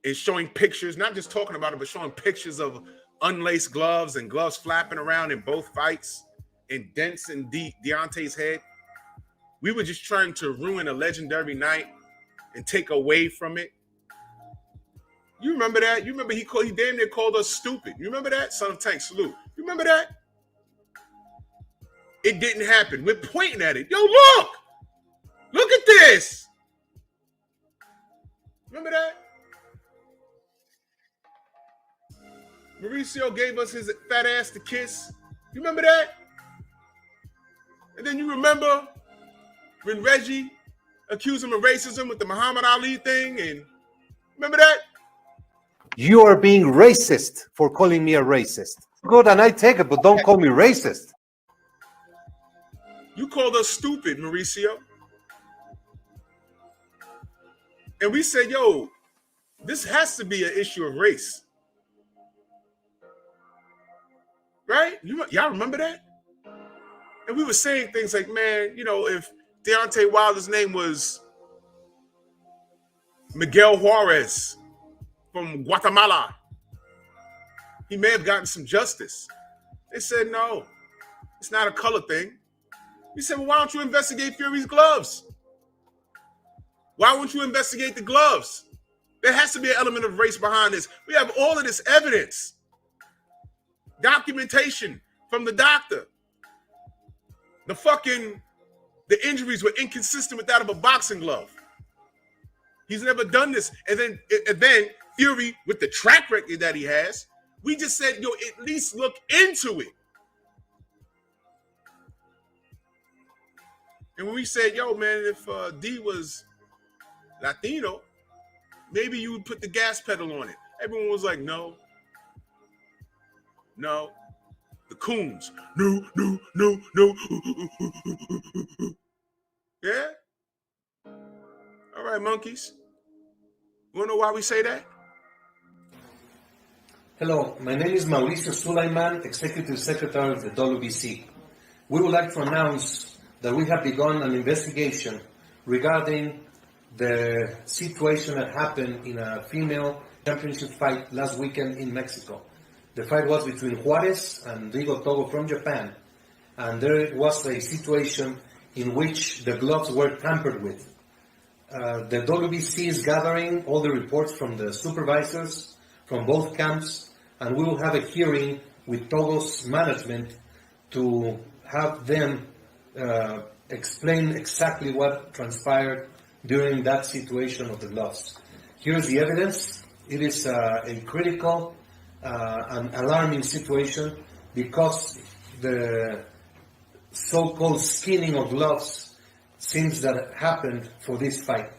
and showing pictures, not just talking about it, but showing pictures of unlaced gloves and gloves flapping around in both fights and dents in Deontay's head? We were just trying to ruin a legendary night and take away from it. You remember that? You remember he damn near called us stupid. You remember that? Son of Tank, salute. You You remember that? It didn't happen. We're pointing at it. Yo, look! Look at this! Remember that? Mauricio gave us his fat ass to kiss. You remember that? And then you remember when Reggie accused him of racism with the Muhammad Ali thing, and remember that? You are being racist for calling me a racist. Good, and I take it, but don't call me racist. You called us stupid, Mauricio. And we said, yo, this has to be an issue of race. Right? Y'all remember that? And we were saying things like, man, you know, if Deontay Wilder's name was Miguel Juarez from Guatemala, he may have gotten some justice. They said, no, it's not a color thing. We said, well, why don't you investigate Fury's gloves? Why won't you investigate the gloves? There has to be an element of race behind this. We have all of this evidence, documentation from the doctor. The injuries were inconsistent with that of a boxing glove. He's never done this. And then Fury, with the track record that he has, we just said, yo, at least look into it. And when we said, yo, man, if D was Latino, maybe you would put the gas pedal on it. Everyone was like, no. The coons, no. Yeah? All right, monkeys. You want to know why we say that? Hello, my name is Mauricio Sulaiman, Executive Secretary of the WBC. We would like to announce that we have begun an investigation regarding the situation that happened in a female championship fight last weekend in Mexico. The fight was between Juarez and Rigo Togo from Japan, and there was a situation in which the gloves were tampered with. The WBC is gathering all the reports from the supervisors from both camps, and we will have a hearing with Togo's management to have them explain exactly what transpired during that situation of the gloves. Here's the evidence. It is a critical and alarming situation because the so-called skinning of gloves seems that happened for this fight.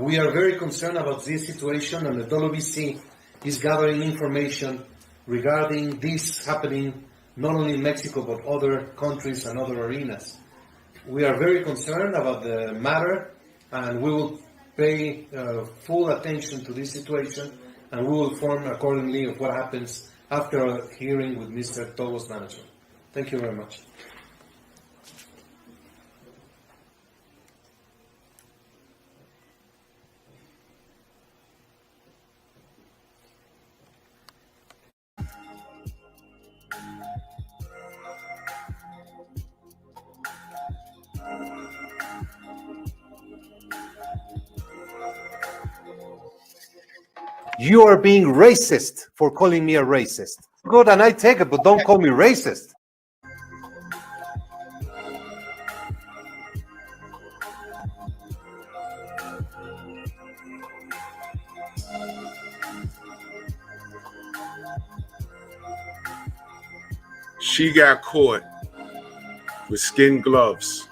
We are very concerned about this situation, and the WBC is gathering information regarding this happening not only in Mexico but other countries and other arenas. We are very concerned about the matter, and we will pay full attention to this situation, and we will inform accordingly of what happens after a hearing with Mr. Togo's management. Thank you very much. You are being racist for calling me a racist. Good, and I take it, but don't call me racist. She got caught with skin gloves,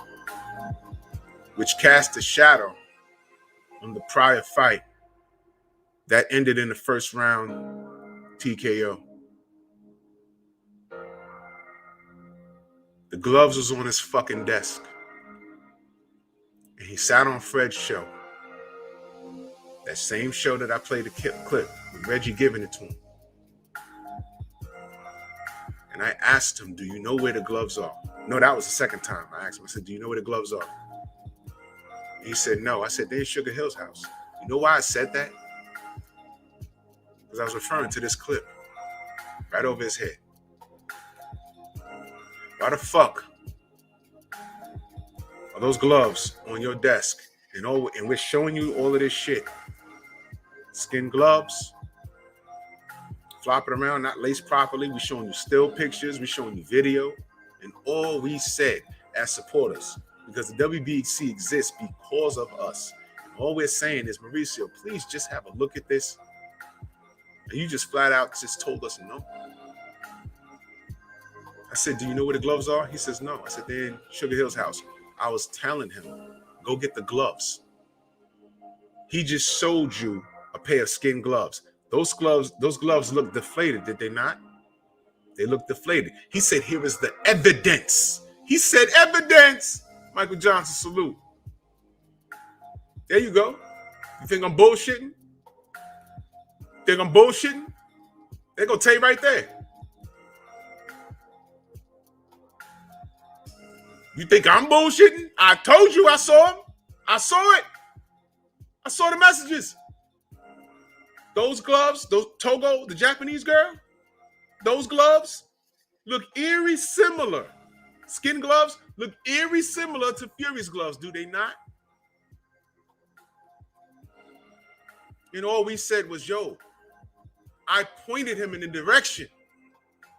which cast a shadow on the prior fight that ended in the first round TKO. The gloves was on his fucking desk. And he sat on Fred's show. That same show that I played the clip with Reggie giving it to him. And I asked him, do you know where the gloves are? No, that was the second time. I asked him, I said, do you know where the gloves are? And he said, no. I said, they're in Sugar Hill's house. You know why I said that? Because I was referring to this clip right over his head. Why the fuck are those gloves on your desk? And we're showing you all of this shit. Skin gloves, flopping around, not laced properly. We showing you still pictures. We showing you video. And all we said as supporters, because the WBC exists because of us. And all we're saying is, Mauricio, please just have a look at this. And you just flat out just told us no. I said, do you know where the gloves are? He says, no. I said, they're in Sugar Hill's house. I was telling him, go get the gloves. He just showed you a pair of skin gloves. Those gloves look deflated, did they not? They look deflated. He said, here is the evidence. He said, evidence. Michael Johnson, salute. There you go. You think I'm bullshitting? Think I'm bullshitting? They're going to tell you right there. You think I'm bullshitting? I told you I saw him. I saw it. I saw the messages. Those gloves, those Togo, the Japanese girl, those gloves look eerie similar. Skin gloves look eerie similar to Fury's gloves, do they not? And all we said was, yo, I pointed him in the direction.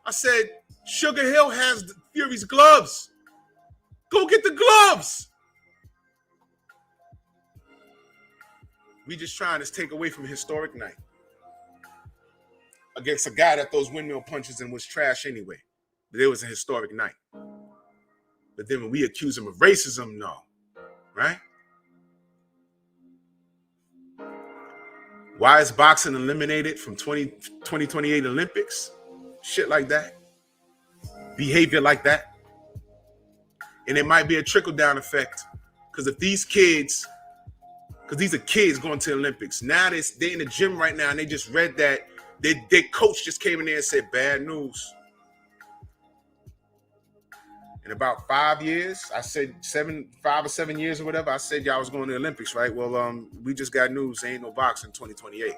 I said, Sugar Hill has Fury's gloves. Go get the gloves. We just trying to take away from a historic night against a guy that throws windmill punches and was trash anyway. But it was a historic night. But then when we accuse him of racism, no. Right? Why is boxing eliminated from 2028 Olympics? Shit like that. Behavior like that. And it might be a trickle-down effect. Because if these kids, because these are kids going to the Olympics. Now they're in the gym right now and they just read that their coach just came in there and said, bad news. In about 5 years, I said 5 or 7 years or whatever, I said y'all was going to the Olympics, right? Well, we just got news. There ain't no boxing in 2028.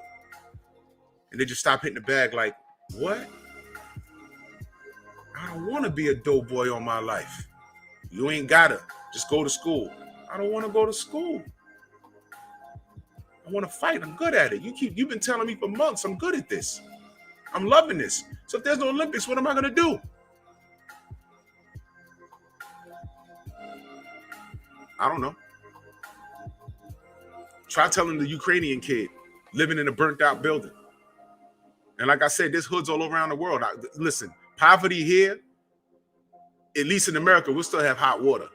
And they just stop hitting the bag like, what? I don't want to be a doughboy all my life. You ain't gotta. Just go to school. I don't want to go to school. I want to fight. I'm good at it. You've been telling me for months I'm good at this. I'm loving this. So if there's no Olympics, what am I going to do? I don't know. Try telling the Ukrainian kid living in a burnt out building. And like I said, there's hoods all around the world. Listen, poverty here, at least in America, we'll still have hot water.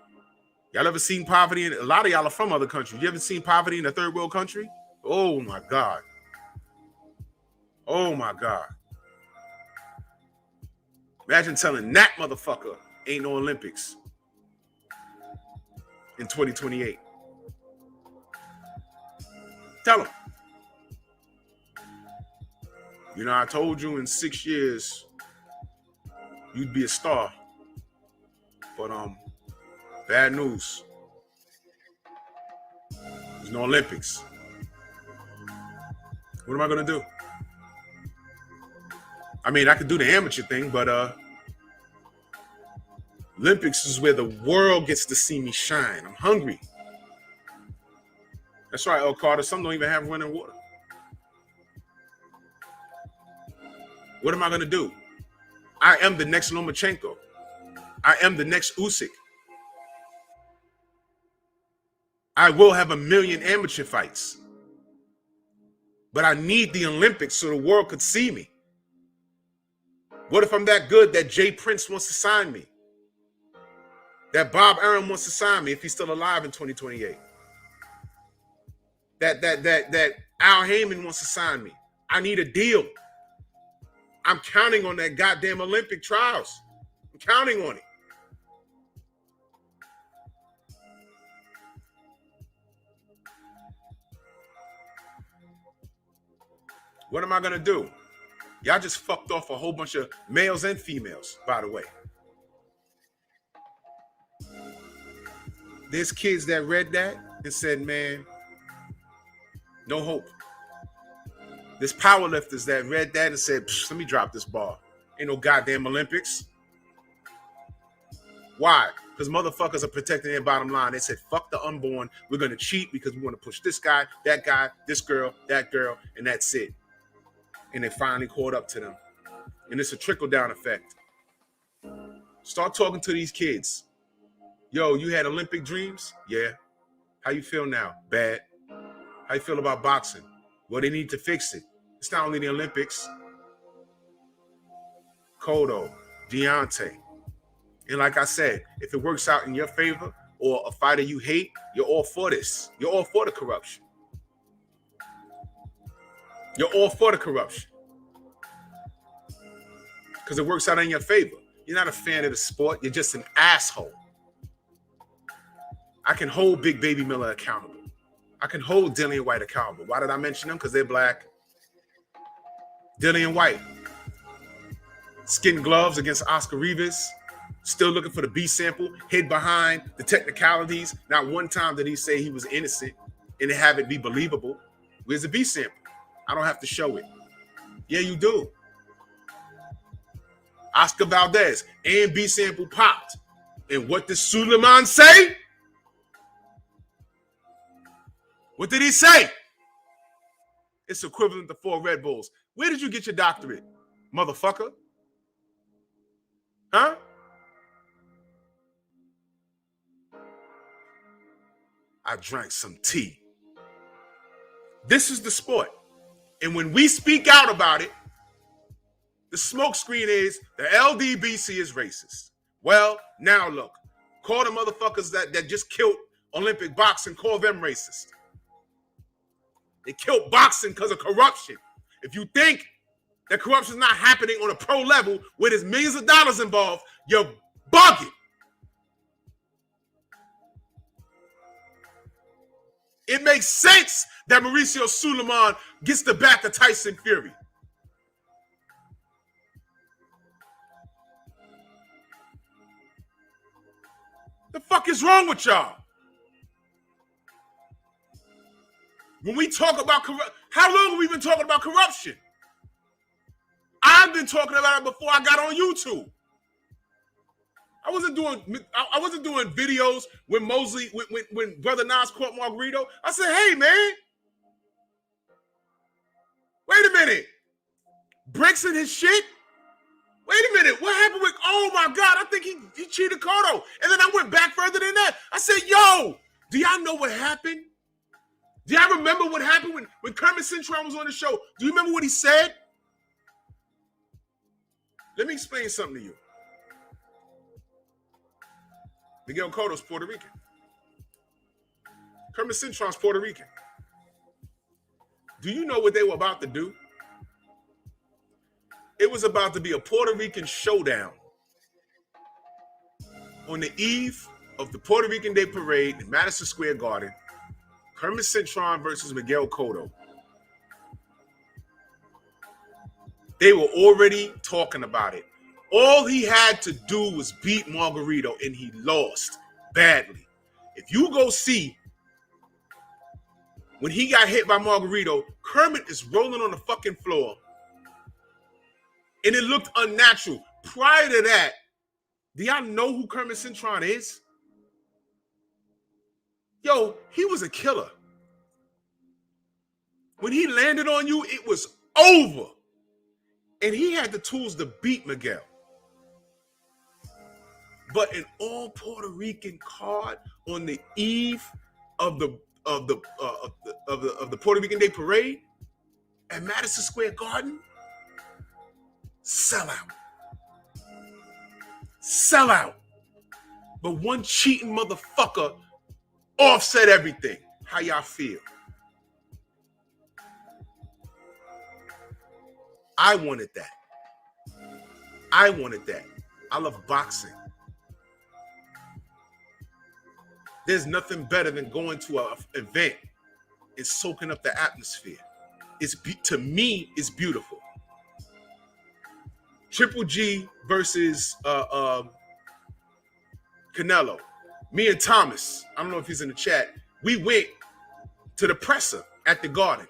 Y'all ever seen poverty? A lot of y'all are from other countries. You ever seen poverty in a third world country? Oh, my God. Oh, my God. Imagine telling that motherfucker ain't no Olympics in 2028. Tell him. You know, I told you in 6 years you'd be a star. But bad news. There's no Olympics. What am I gonna do? I mean, I could do the amateur thing, but Olympics is where the world gets to see me shine. I'm hungry. That's right, El Carter. Some don't even have running water. What am I gonna do? I am the next Lomachenko. I am the next Usyk. I will have 1 million amateur fights. But I need the Olympics so the world could see me. What if I'm that good that Jay Prince wants to sign me? That Bob Arum wants to sign me if he's still alive in 2028? That Al Heyman wants to sign me? I need a deal. I'm counting on that goddamn Olympic trials. I'm counting on it. What am I going to do? Y'all just fucked off a whole bunch of males and females, by the way. There's kids that read that and said, man, no hope. There's powerlifters that read that and said, let me drop this ball. Ain't no goddamn Olympics. Why? Because motherfuckers are protecting their bottom line. They said, fuck the unborn. We're going to cheat because we want to push this guy, that guy, this girl, that girl, and that's it. and they finally caught up to them. And it's a trickle-down effect. Start talking to these kids. Yo, you had Olympic dreams? Yeah. How you feel now? Bad. How you feel about boxing? Well, they need to fix it. It's not only the Olympics. Cotto, Deontay. And like I said, if it works out in your favor or a fighter you hate, you're all for this. You're all for the corruption. You're all for the corruption. Because it works out in your favor. You're not a fan of the sport. You're just an asshole. I can hold Big Baby Miller accountable. I can hold Dillian White accountable. Why did I mention them? Because they're black. Dillian White. Skin gloves against Oscar Rivas. Still looking for the B sample. Hid behind the technicalities. Not one time did he say he was innocent and have it be believable. Where's the B sample? I don't have to show it. Yeah, you do. Oscar Valdez and B sample popped. And what did Suleiman say? What did he say? It's equivalent to 4 Red Bulls. Where did you get your doctorate, motherfucker? Huh? I drank some tea. This is the sport. And when we speak out about it, the smokescreen is the LDBC is racist. Well, now look. Call the motherfuckers that just killed Olympic boxing, call them racist. They killed boxing because of corruption. If you think that corruption is not happening on a pro level where there's millions of dollars involved, you're bugging. It makes sense that Mauricio Suleiman gets the back of Tyson Fury. The fuck is wrong with y'all? When we talk about corruption, how long have we been talking about corruption? I've been talking about it before I got on YouTube. I wasn't doing videos when Mosley, when Brother Nas caught Margarito. I said, hey man, wait a minute. Bricks in his shit? Wait a minute, what happened with, oh my God, I think he cheated Cotto. And then I went back further than that. I said, yo, do y'all know what happened? Do y'all remember what happened when Kermit Cintron was on the show? Do you remember what he said? Let me explain something to you. Miguel Cotto's Puerto Rican. Kermit Cintron's Puerto Rican. Do you know what they were about to do? It was about to be a Puerto Rican showdown on the eve of the Puerto Rican Day Parade in Madison Square Garden. Kermit Cintron versus Miguel Cotto. They were already talking about it. All he had to do was beat Margarito, and he lost badly. If you go see when he got hit by Margarito, Kermit is rolling on the fucking floor, and it looked unnatural. Prior to that, do y'all know who Kermit Cintron is? Yo, he was a killer. When he landed on you, it was over. And he had the tools to beat Miguel. But an all Puerto Rican card on the eve of the Puerto Rican Day Parade at Madison Square Garden, sell out. Sell out. But one cheating motherfucker offset everything. How y'all feel? I wanted that. I wanted that. I love boxing. There's nothing better than going to an event and soaking up the atmosphere. To me, it's beautiful. Triple G versus Canelo. Me and Thomas, I don't know if he's in the chat, we went to the presser at the Garden.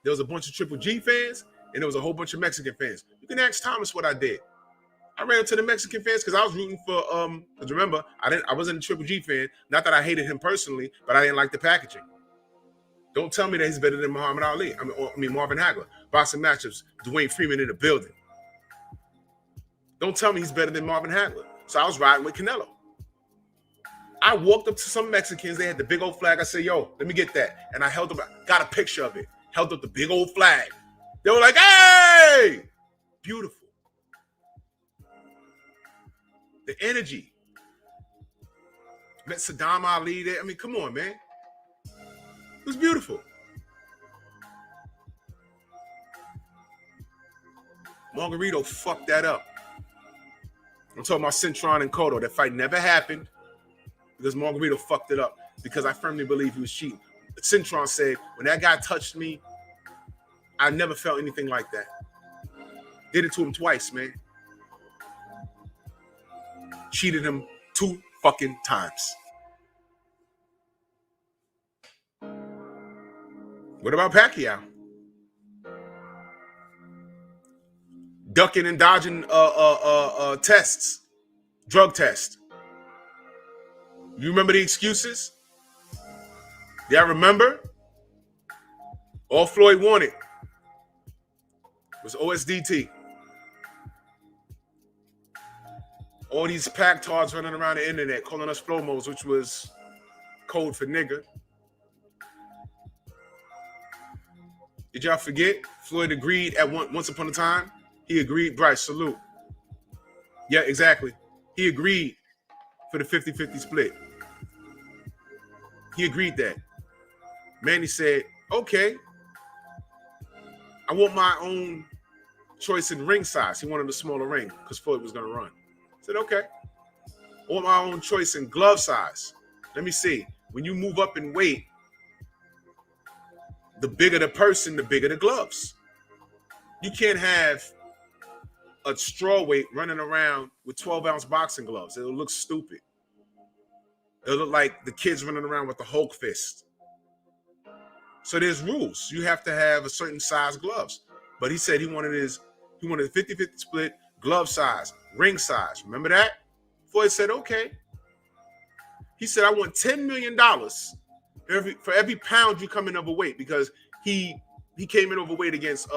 There was a bunch of Triple G fans, and there was a whole bunch of Mexican fans. You can ask Thomas what I did. I ran into the Mexican fans because I was rooting for, because remember, I wasn't a Triple G fan. Not that I hated him personally, but I didn't like the packaging. Don't tell me that he's better than Muhammad Ali. I mean Marvin Hagler. Boxing matchups, Dwayne Freeman in the building. Don't tell me he's better than Marvin Hagler. So I was riding with Canelo. I walked up to some Mexicans. They had the big old flag. I said, yo, let me get that. And I held up, got a picture of it. Held up the big old flag. They were like, hey! Beautiful. The energy. Met Saddam Ali there. I mean, come on, man. It was beautiful. Margarito fucked that up. I'm talking about Cintron and Cotto. That fight never happened because Margarito fucked it up because I firmly believe he was cheating. Cintron said, when that guy touched me, I never felt anything like that. Did it to him twice, man. Cheated him 2 fucking times. What about Pacquiao? Ducking and dodging tests, drug tests. You remember the excuses? Yeah, I remember. All Floyd wanted was OSDT. All these packtards running around the internet calling us Flomos, which was code for nigger. Did y'all forget? Floyd agreed at once upon a time. He agreed. Bryce, salute. Yeah, exactly. He agreed for the 50-50 split. He agreed that. Manny said, okay, I want my own choice in ring size. He wanted a smaller ring because Floyd was going to run. I said, okay. I want my own choice in glove size. Let me see. When you move up in weight, the bigger the person, the bigger the gloves. You can't have a strawweight running around with 12-ounce boxing gloves. It'll look stupid. It'll look like the kids running around with the Hulk fist. So there's rules. You have to have a certain size gloves. But he said he wanted a 50-50 split, glove size, ring size. Remember that? Floyd said, okay. He said, I want $10 million for every pound you come in overweight because he came in overweight against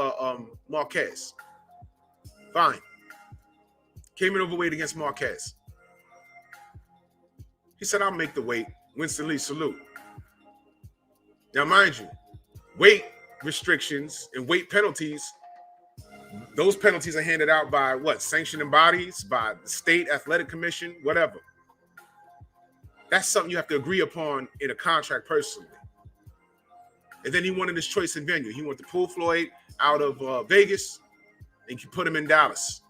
Marquez. Fine. Came in overweight against Marquez. He said, I'll make the weight. Winston Lee, salute. Now, mind you, weight restrictions and weight penalties, those penalties are handed out by what? Sanctioning bodies, by the state athletic commission, whatever. That's something you have to agree upon in a contract personally. And then he wanted his choice in venue. He wanted to pull Floyd out of Vegas and put him in Dallas.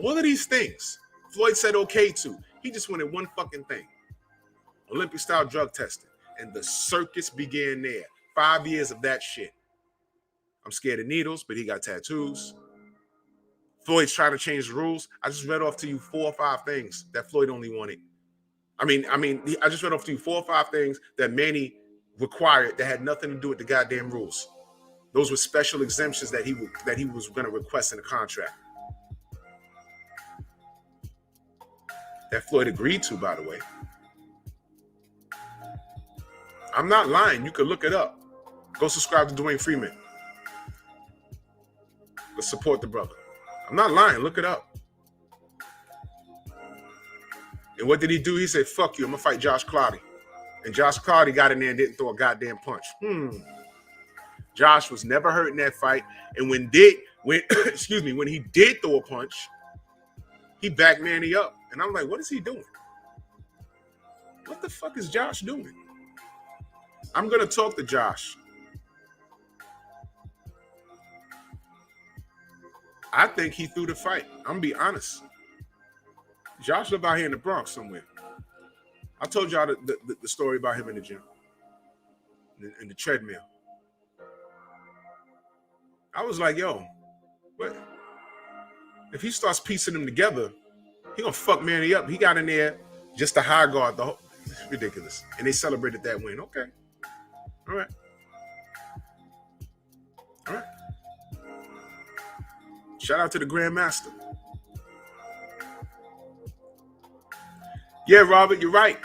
All of these things, Floyd said okay to. He just wanted one fucking thing. Olympic-style drug testing. And the circus began there. 5 years of that shit. I'm scared of needles, but he got tattoos. Floyd's trying to change the rules. I just read off to you 4 or 5 things that Floyd only wanted. I just read off to you 4 or 5 things that Manny required that had nothing to do with the goddamn rules. Those were special exemptions that he was going to request in the contract. That Floyd agreed to, by the way. I'm not lying. You can look it up. Go subscribe to Dwayne Freeman. Let's support the brother. I'm not lying. Look it up. And what did he do? He said, fuck you. I'm going to fight Josh Cloudy. And Josh Cloudy got in there and didn't throw a goddamn punch. Josh was never hurt in that fight. And when he did throw a punch, he backed Manny up. And I'm like, what is he doing? What the fuck is Josh doing? I'm going to talk to Josh. I think he threw the fight. I'm going to be honest. Josh live out here in the Bronx somewhere. I told y'all the story about him in the gym, in the treadmill. I was like, yo, what? If he starts piecing them together, he gonna fuck Manny up. He got in there just to high guard the whole. It's ridiculous. And they celebrated that win. Okay. All right. All right. Shout out to the Grandmaster. Yeah, Robert, you're right.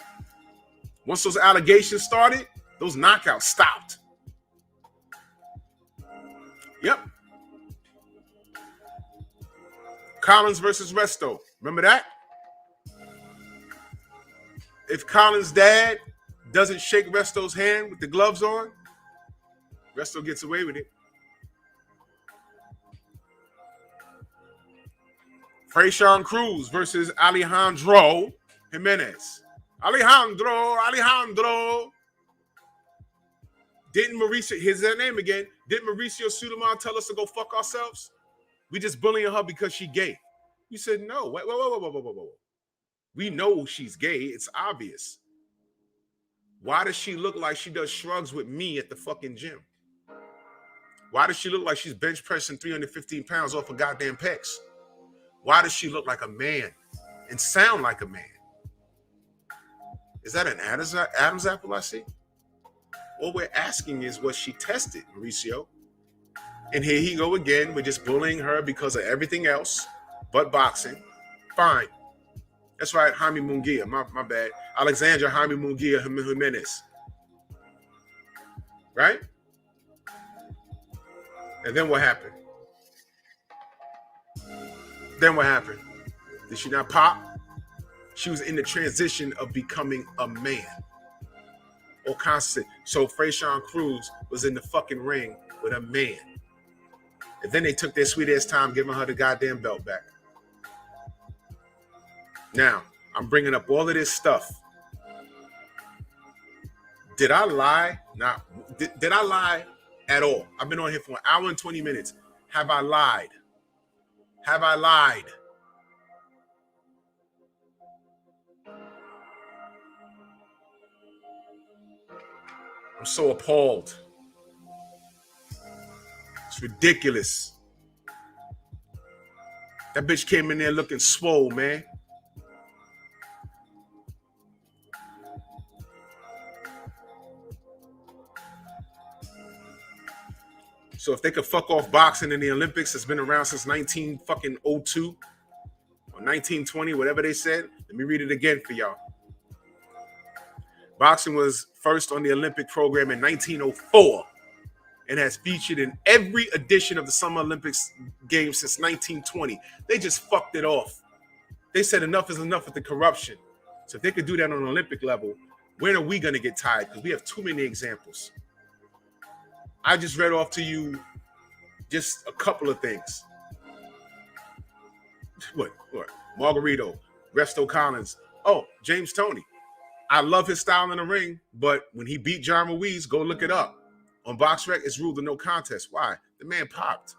Once those allegations started, Those knockouts stopped. Yep. Collins versus Resto. Remember that? If Collins' dad doesn't shake Resto's hand with the gloves on, Resto gets away with it. Freyshawn Cruz versus Alejandro Jimenez. Alejandro. Didn't Mauricio, here's that name again, didn't Mauricio Sulaimán tell us to go fuck ourselves? We just bullying her because she gay. We said, no, whoa. We know she's gay. It's obvious. Why does she look like she does shrugs with me at the fucking gym? Why does she look like she's bench pressing 315 pounds off her goddamn pecs? Why does she look like a man and sound like a man? Is that an Adam's apple I see? All we're asking is, was she tested, Mauricio? And here he go again. We're just bullying her because of everything else but boxing. Fine. That's right, Jaime Munguia. My bad. Alexandra Jaime Munguia Jimenez. Right? And then what happened? Did she not pop? She was in the transition of becoming a man. Or constant. So Freyshawn Cruz was in the fucking ring with a man. And then they took their sweet ass time giving her the goddamn belt back. Now, I'm bringing up all of this stuff. Did I lie? Did I lie at all? I've been on here for 1 hour and 20 minutes. Have I lied? Have I lied? I'm so appalled. It's ridiculous. That bitch came in there looking swole, man. So if they could fuck off boxing in the Olympics, it's been around since 1902 or 1920, whatever they said. Let me read it again for y'all. Boxing was first on the Olympic program in 1904 and has featured in every edition of the Summer Olympics Games since 1920. They just fucked it off. They said enough is enough with the corruption. So if they could do that on an Olympic level, when are we going to get tired? Because we have too many examples. I just read off to you just a couple of things. What? Margarito, Resto Collins. Oh, James Toney. I love his style in the ring, but when he beat John Ruiz, go look it up. On BoxRec, it's ruled a no contest. Why? The man popped.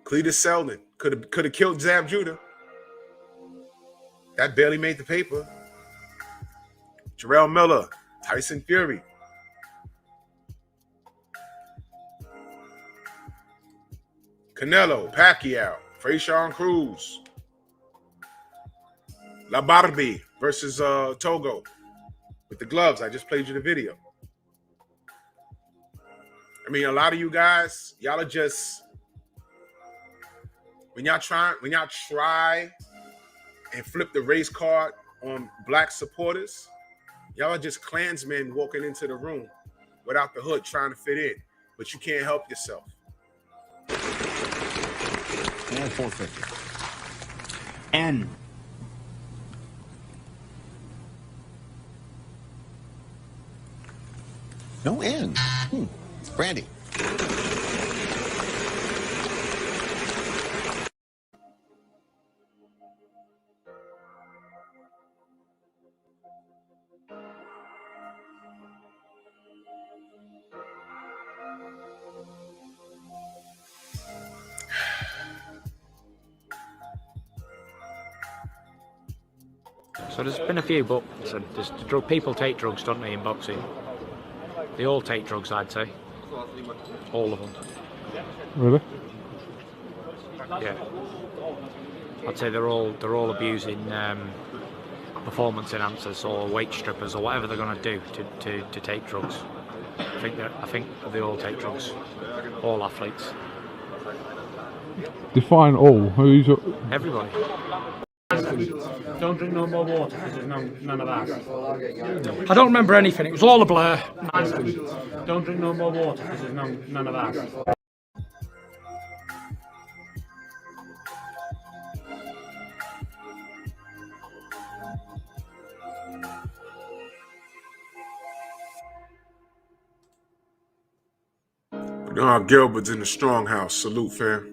Cletus Selden could have killed Zab Judah. That barely made the paper. Jarrell Miller, Tyson Fury. Canelo, Pacquiao, Freyshawn Cruz. La Barbie versus Togo with the gloves. I just played you the video. I mean, a lot of you guys, y'all are just, when y'all try and flip the race card on black supporters, y'all are just Klansmen walking into the room without the hood trying to fit in, but you can't help yourself. And 450. And no end. Brandy. So there's been a few, but people take drugs, don't they, in boxing? They all take drugs, I'd say. All of them. Really? Yeah. I'd say they're all abusing performance enhancers or weight strippers or whatever they're going to do to take drugs. I think they all take drugs. All athletes. Define all. Who's everybody? Don't drink no more water because there's none of that. I don't remember anything. It was all a blur. Don't drink no more water because there's none of that. Gilbert's in the strong house. Salute, fam.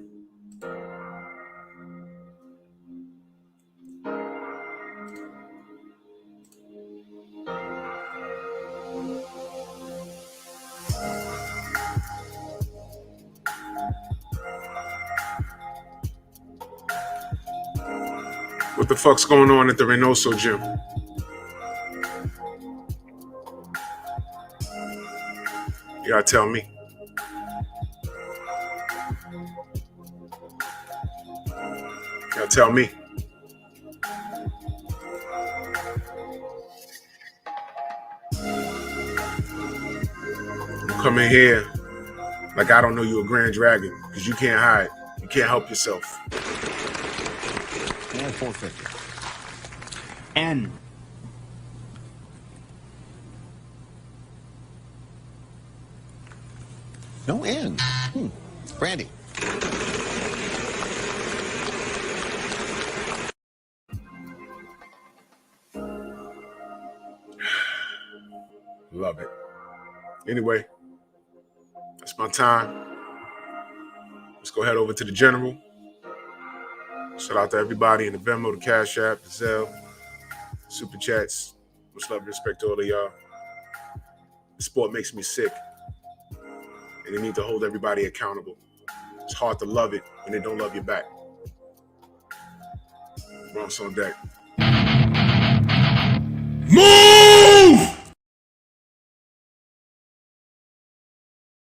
What the fuck's going on at the Reynoso gym? You gotta tell me. You gotta tell me. You come in here like I don't know you a Grand Dragon because you can't hide. You can't help yourself. And 450. N. No N. Brandy. Love it. Anyway, that's my time. Let's go head over to the General. Shout out to everybody in the Venmo, the Cash App, the Zelle, Super Chats. Much love and respect to all of y'all. The sport makes me sick. And they need to hold everybody accountable. It's hard to love it when they don't love you back. Bronx on deck. Move!